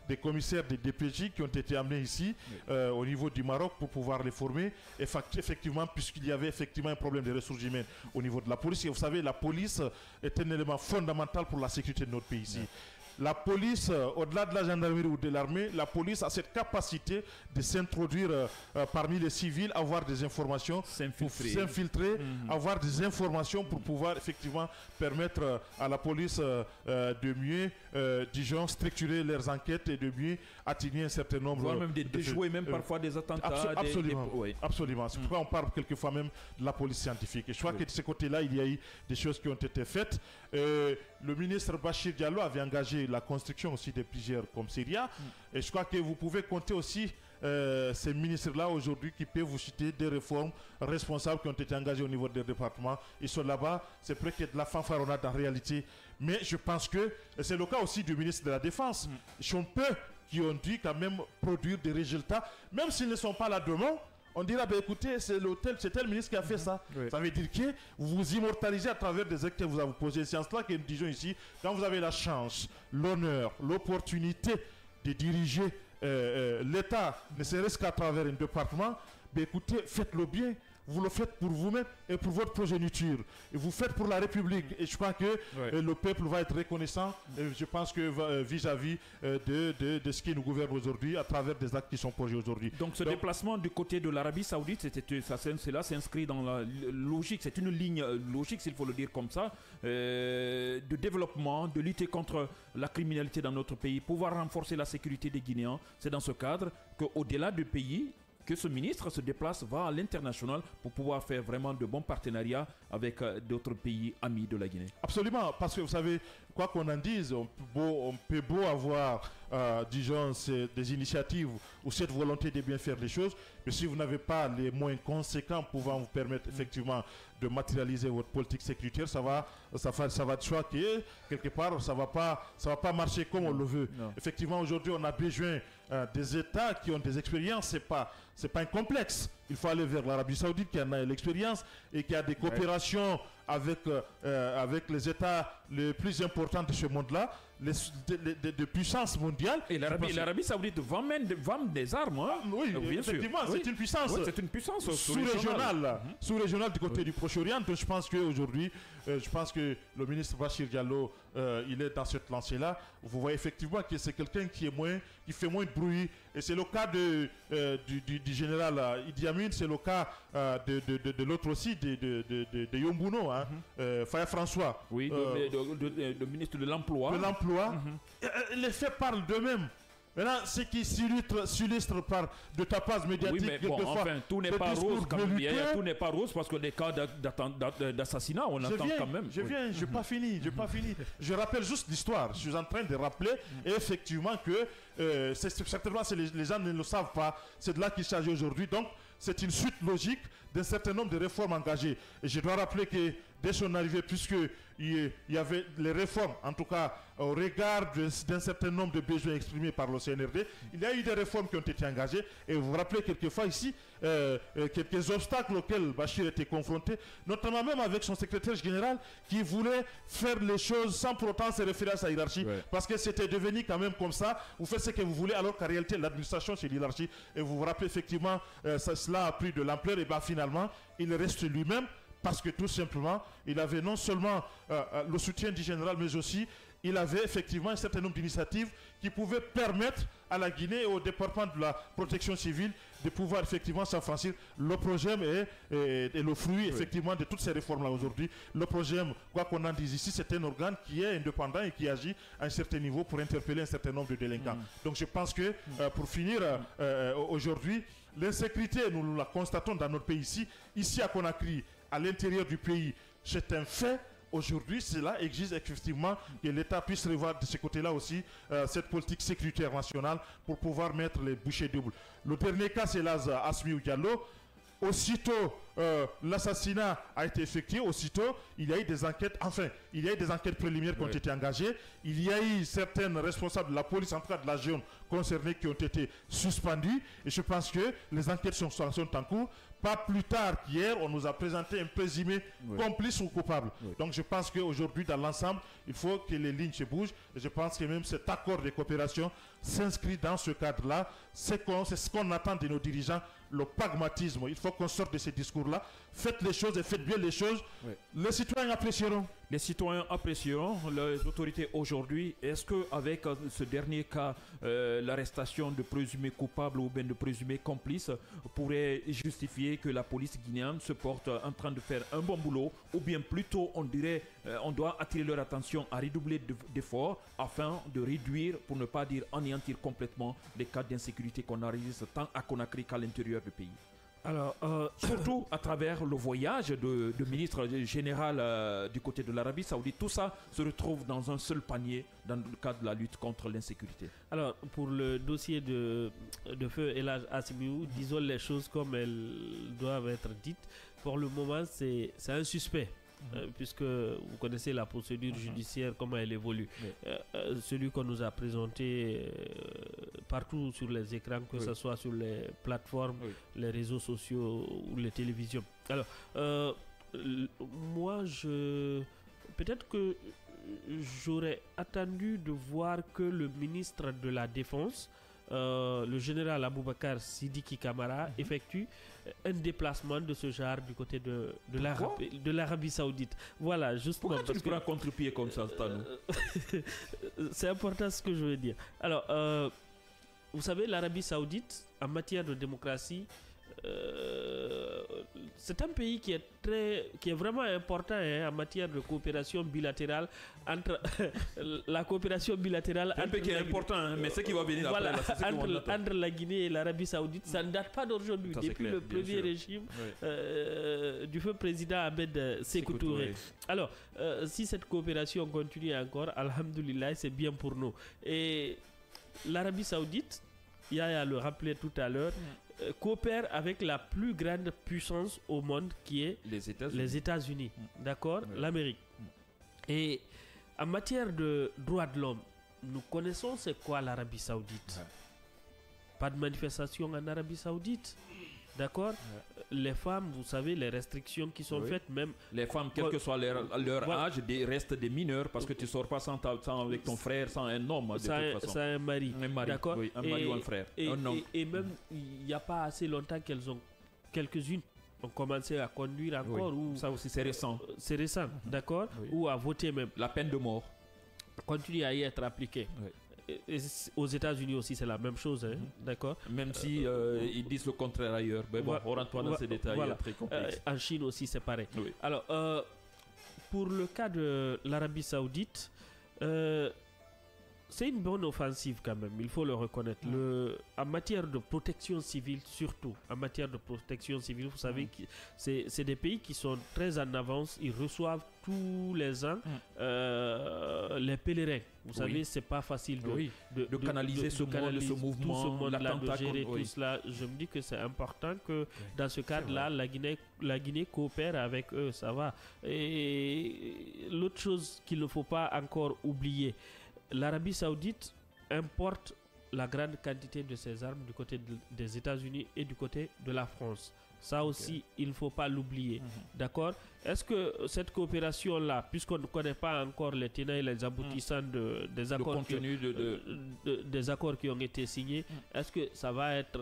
des commissaires des DPJ qui ont été amenés ici au niveau du Maroc pour pouvoir les former, effectivement, puisqu'il y avait effectivement un problème de ressources humaines au niveau de la police. Et vous savez, la police est un élément fondamental pour la sécurité de notre pays ici. La police, au-delà de la gendarmerie ou de l'armée, la police a cette capacité de s'introduire parmi les civils, avoir des informations, s'infiltrer, avoir des informations pour pouvoir effectivement permettre à la police de mieux, disons, structurer leurs enquêtes et de mieux atteindre un certain nombre... Voire même de déjouer même parfois des attentats. Absolument, absolument. C'est pourquoi on parle quelquefois même de la police scientifique. Et je crois que de ce côté-là, il y a eu des choses qui ont été faites. Le ministre Bachir Diallo avait engagé la construction aussi de plusieurs commissariats. Et je crois que vous pouvez compter aussi ces ministres-là aujourd'hui qui peuvent vous citer des réformes responsables qui ont été engagées au niveau des départements. Ils sont là-bas, c'est près qu'il y ait de la fanfaronnade en réalité. Mais je pense que c'est le cas aussi du ministre de la Défense. Ils sont peu qui ont dû quand même produire des résultats, même s'ils ne sont pas là demain. On dira, ben écoutez, c'est tel ministre qui a fait ça. Oui. Ça veut dire que vous vous immortalisez à travers des actes que vous avez posés. C'est en cela que nous disons ici, quand vous avez la chance, l'honneur, l'opportunité de diriger l'État, ne serait-ce qu'à travers un département, ben écoutez, faites-le bien. vous le faites pour vous-même et pour votre progéniture. Et vous faites pour la République. Et je crois que le peuple va être reconnaissant. Et je pense que vis-à-vis de ce qui nous gouverne aujourd'hui, à travers des actes qui sont posés aujourd'hui. Donc ce déplacement du côté de l'Arabie Saoudite, cela s'inscrit dans la logique, c'est une ligne logique, s'il faut le dire comme ça, de développement, de lutter contre la criminalité dans notre pays, pouvoir renforcer la sécurité des Guinéens. C'est dans ce cadre qu'au-delà du pays, que ce ministre se déplace, va à l'international pour pouvoir faire vraiment de bons partenariats avec d'autres pays amis de la Guinée. Absolument, parce que vous savez, quoi qu'on en dise, on peut beau avoir, disons, des initiatives ou cette volonté de bien faire les choses, mais si vous n'avez pas les moyens conséquents pouvant vous permettre effectivement de matérialiser votre politique sécuritaire, ça va de soi que quelque part ça va pas marcher comme on le veut. Non. Effectivement, aujourd'hui, on a besoin des États qui ont des expériences. C'est pas un complexe. Il faut aller vers l'Arabie Saoudite qui en a l'expérience et qui a des coopérations avec les États les plus importants de ce monde-là, de puissance mondiale. Et l'Arabie Saoudite vend des armes. Hein? Oui, bien effectivement, sûr. C'est une puissance. Oui, c'est une puissance sous-régionale du côté du Proche-Orient. Donc je pense qu'aujourd'hui, le ministre Bachir Diallo, il est dans cette lancée-là. Vous voyez effectivement que c'est quelqu'un qui fait moins de bruit. Et c'est le cas du général Idi Amin, c'est le cas de l'autre aussi, de Yombuno, hein, Faya François. Oui, le ministre de l'Emploi. Les faits parlent d'eux-mêmes. Maintenant, ce qui s'illustre par de tapage médiatique, oui, mais bon, enfin, tout n'est pas rose quand même. Tout n'est pas rose parce que les cas d'assassinat, on attend quand même. Je n'ai pas fini. Je rappelle juste l'histoire. Je suis en train de rappeler effectivement que certainement les gens ne le savent pas. C'est de là qu'il s'agit aujourd'hui. Donc, c'est une suite logique d'un certain nombre de réformes engagées. Et je dois rappeler que dès son arrivée, puisqu'il y avait les réformes, en tout cas au regard d'un certain nombre de besoins exprimés par le CNRD, il y a eu des réformes qui ont été engagées. Et vous vous rappelez quelquefois ici, quelques obstacles auxquels Bachir était confronté, notamment même avec son secrétaire général qui voulait faire les choses sans pour autant se référer à sa hiérarchie, parce que c'était devenu quand même comme ça, vous faites ce que vous voulez, alors qu'en réalité l'administration c'est l'hiérarchie. Et vous vous rappelez effectivement, cela a pris de l'ampleur, et bien finalement il reste lui-même, parce que tout simplement il avait non seulement le soutien du général, mais aussi il avait effectivement un certain nombre d'initiatives qui pouvaient permettre à la Guinée et au département de la protection civile de pouvoir effectivement s'affranchir. Le projet est le fruit effectivement de toutes ces réformes-là aujourd'hui. Le projet, quoi qu'on en dise ici, c'est un organe qui est indépendant et qui agit à un certain niveau pour interpeller un certain nombre de délinquants. Donc je pense que pour finir, aujourd'hui, l'insécurité, nous la constatons dans notre pays ici à Conakry, à l'intérieur du pays, c'est un fait. Aujourd'hui, cela exige effectivement que l'État puisse revoir de ce côté-là aussi cette politique sécuritaire nationale pour pouvoir mettre les bouchées doubles. Le dernier cas, c'est Laz Asmiou Diallo. Aussitôt l'assassinat a été effectué, aussitôt il y a eu des enquêtes, il y a eu des enquêtes préliminaires qui ont été engagées, il y a eu certaines responsables de la police, en tout cas de la zone concernée, qui ont été suspendus, et je pense que les enquêtes sont en cours. Pas plus tard qu'hier, on nous a présenté un présumé complice ou coupable. Donc je pense qu'aujourd'hui, dans l'ensemble, il faut que les lignes se bougent. Et je pense que même cet accord de coopération s'inscrit dans ce cadre-là. C'est ce qu'on attend de nos dirigeants, le pragmatisme. Il faut qu'on sorte de ces discours-là. Faites les choses et faites bien les choses. Les citoyens apprécieront. Les citoyens apprécieront. Les autorités aujourd'hui, est-ce qu'avec ce dernier cas, l'arrestation de présumés coupables ou bien de présumés complices pourrait justifier que la police guinéenne se porte en train de faire un bon boulot, ou bien plutôt on dirait on doit attirer leur attention à redoubler d'efforts afin de réduire, pour ne pas dire anéantir complètement, les cas d'insécurité qu'on enregistre tant à Conakry qu'à l'intérieur du pays? Alors, surtout à travers le voyage de ministre général du côté de l'Arabie Saoudite, tout ça se retrouve dans un seul panier dans le cadre de la lutte contre l'insécurité. Alors, pour le dossier de feu Elhadj Asmiou, disons les choses comme elles doivent être dites. Pour le moment, c'est un suspect. Puisque vous connaissez la procédure judiciaire, comment elle évolue. Celui qu'on nous a présenté partout sur les écrans, que ce soit sur les plateformes, les réseaux sociaux ou les télévisions. Alors, moi, peut-être que j'aurais attendu de voir que le ministre de la Défense le général Aboubakar Sidiki Kamara effectue un déplacement de ce genre du côté de l'Arabie Saoudite. Voilà, justement. Pourquoi tu prends contre-pied comme ça, Stanou? C'est important ce que je veux dire. Alors, vous savez, l'Arabie Saoudite, en matière de démocratie, c'est un pays qui est vraiment important en matière de coopération bilatérale entre la coopération bilatérale un pays qui est important, mais ce qui va venir voilà, après, entre la Guinée et l'Arabie Saoudite, ça ne date pas d'aujourd'hui. Depuis le premier régime du feu président Ahmed Sékou Touré. Alors, si cette coopération continue encore, alhamdoulilah, c'est bien pour nous. Et l'Arabie Saoudite, Yaya le rappelait tout à l'heure, coopère avec la plus grande puissance au monde qui est les États-Unis, d'accord, l'Amérique. Et en matière de droits de l'homme, nous connaissons c'est quoi l'Arabie Saoudite. Pas de manifestation en Arabie Saoudite, d'accord. Les femmes, vous savez, les restrictions qui sont faites, même les femmes, quel que soit leur âge, restent des mineurs parce que tu sors pas sans avec ton frère, sans un homme. Sans un mari, d'accord. Oui, un mari ou un frère. Et même, il n'y a pas assez longtemps qu'elles ont, quelques-unes ont commencé à conduire encore. Ou, ça aussi, c'est récent. C'est récent, d'accord. Ou à voter même. La peine de mort continue à y être appliquée. Et aux États-Unis aussi, c'est la même chose, hein, d'accord. Même si ils disent le contraire ailleurs. Mais bon, on rentre pas dans ces détails très complexes. En Chine aussi, c'est pareil. Alors, pour le cas de l'Arabie Saoudite, c'est une bonne offensive quand même, il faut le reconnaître. En matière de protection civile, surtout, en matière de protection civile, vous savez que c'est des pays qui sont très en avance. Ils reçoivent tous les ans les pèlerins. Vous savez, c'est pas facile de canaliser ce mouvement, tout ce monde-là, de gérer tout cela. Je me dis que c'est important que dans ce cadre-là, la Guinée coopère avec eux, ça va. Et l'autre chose qu'il ne faut pas encore oublier, l'Arabie Saoudite importe la grande quantité de ses armes du côté des États-Unis et du côté de la France. Ça aussi, il ne faut pas l'oublier. D'accord? Est-ce que cette coopération-là, puisqu'on ne connaît pas encore les tenants et les aboutissants des accords, des accords qui ont été signés, est-ce que ça va être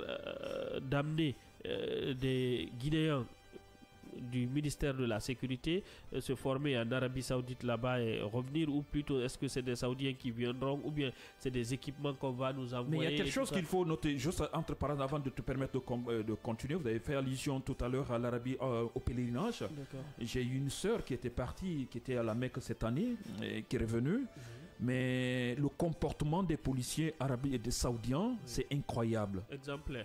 d'amener des Guinéens du ministère de la Sécurité se former en Arabie Saoudite là-bas et revenir, ou plutôt est-ce que c'est des Saoudiens qui viendront, ou bien c'est des équipements qu'on va nous envoyer? Mais il y a quelque chose qu'il faut noter, juste entre parenthèses, avant de te permettre de continuer. Vous avez fait allusion tout à l'heure à l'Arabie, au pèlerinage. J'ai eu une sœur qui était partie, qui était à la Mecque cette année, et qui est revenue. Mais le comportement des policiers arabes et des Saoudiens, c'est incroyable.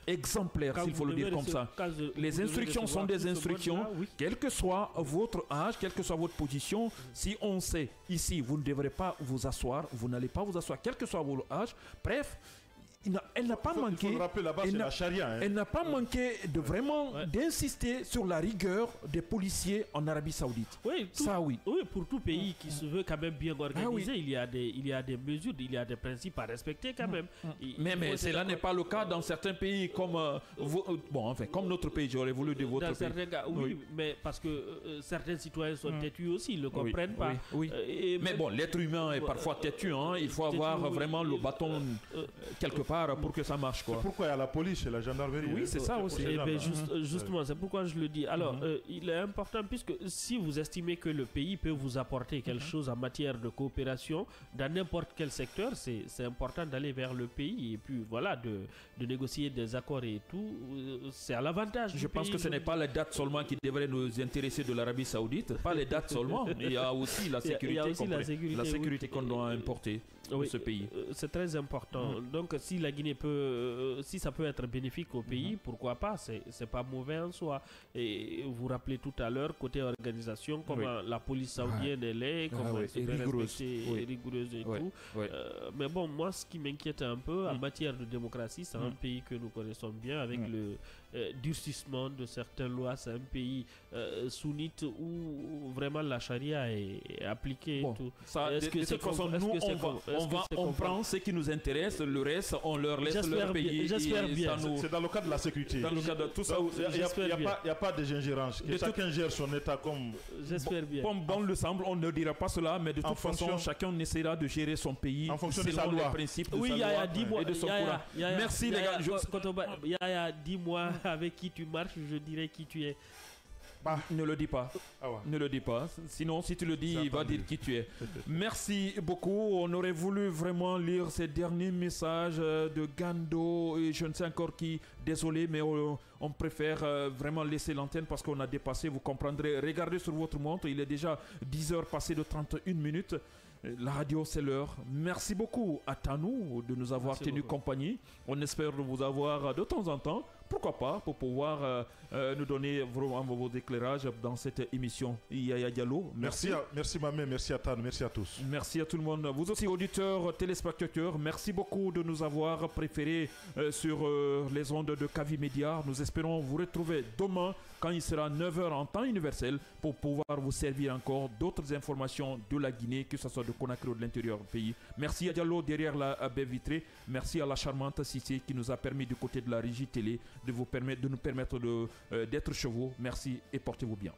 Exemplaire, s'il faut le dire comme ça. Les instructions sont des instructions, quel que soit votre âge, quelle que soit votre position. Si on sait, ici, vous ne devrez pas vous asseoir, vous n'allez pas vous asseoir, quel que soit votre âge. Bref, elle n'a pas manqué. Il faut le rappeler, là-bas, c'est la charia. Elle n'a pas manqué de vraiment d'insister sur la rigueur des policiers en Arabie Saoudite. Oui, pour tout pays qui se veut quand même bien organisé, il y a des mesures, il y a des principes à respecter quand même. Mais cela n'est pas le cas dans certains pays comme comme notre pays. J'aurais voulu de votre pays. Dans certains cas, mais parce que certains citoyens sont têtus aussi, ils ne le comprennent pas. Mais bon, l'être humain est parfois têtu. Il faut avoir vraiment le bâton quelque part pour que ça marche, quoi. C'est pourquoi il y a la police et la gendarmerie. Oui, c'est ça aussi. Justement, c'est pourquoi je le dis. Alors, il est important, puisque si vous estimez que le pays peut vous apporter quelque chose en matière de coopération dans n'importe quel secteur, c'est important d'aller vers le pays et puis voilà, de négocier des accords et tout. C'est à l'avantage. Je pense que ce n'est pas les dates seulement qui devraient nous intéresser de l'Arabie Saoudite, pas les dates seulement. Il y a aussi la sécurité qu'on doit importer dans ce pays. C'est très important. Donc, si la Guinée si ça peut être bénéfique au pays, pourquoi pas? C'est pas mauvais en soi. Et vous rappelez tout à l'heure, côté organisation, comment la police saoudienne elle est, comment elle est rigoureuse et tout. Mais bon, moi, ce qui m'inquiète un peu en matière de démocratie, c'est un pays que nous connaissons bien avec le durcissement de certaines lois. C'est un pays sunnite où vraiment la charia est appliquée. De toute façon, nous, on prend ce qui nous intéresse, le reste, on leur laisse leur pays. J'espère bien. C'est dans le cadre de la sécurité. Dans le cadre de tout ça. Il n'y a pas de gingérance. Chacun gère son état comme... J'espère bien. Comme bon le semble, on ne dira pas cela, mais de toute façon, chacun essaiera de gérer son pays en fonction de sa selon loi. les principes de Oui, sa Yaya, loi dis-moi. et de son courage. Merci les gars. Yaya, dis-moi avec qui tu marches, je dirai qui tu es. Ne le dis pas. Ne le dis pas. Sinon, si tu le dis, il va dire qui tu es. Merci beaucoup. On aurait voulu vraiment lire ces derniers messages de Gando et je ne sais encore qui. Désolé, mais on préfère vraiment laisser l'antenne parce qu'on a dépassé. Vous comprendrez. Regardez sur votre montre. Il est déjà 10h passé de 31 minutes. La radio, c'est l'heure. Merci beaucoup à Tanou de nous avoir tenu compagnie. On espère vous avoir de temps en temps. Pourquoi pas, pour pouvoir nous donner vraiment vos éclairages dans cette émission. Yaya Diallo, merci. Merci Mamé, merci à Tanou, merci à tous. Merci à tout le monde. Vous aussi, auditeurs, téléspectateurs, merci beaucoup de nous avoir préférés sur les ondes de Kavi Média. Nous espérons vous retrouver demain quand il sera 9h en temps universel pour pouvoir vous servir encore d'autres informations de la Guinée, que ce soit de Conakry ou de l'intérieur du pays. Merci à Diallo derrière la baie vitrée. Merci à la charmante Cissé qui nous a permis du côté de la régie télé de nous permettre d'être chez vous. Merci et portez-vous bien.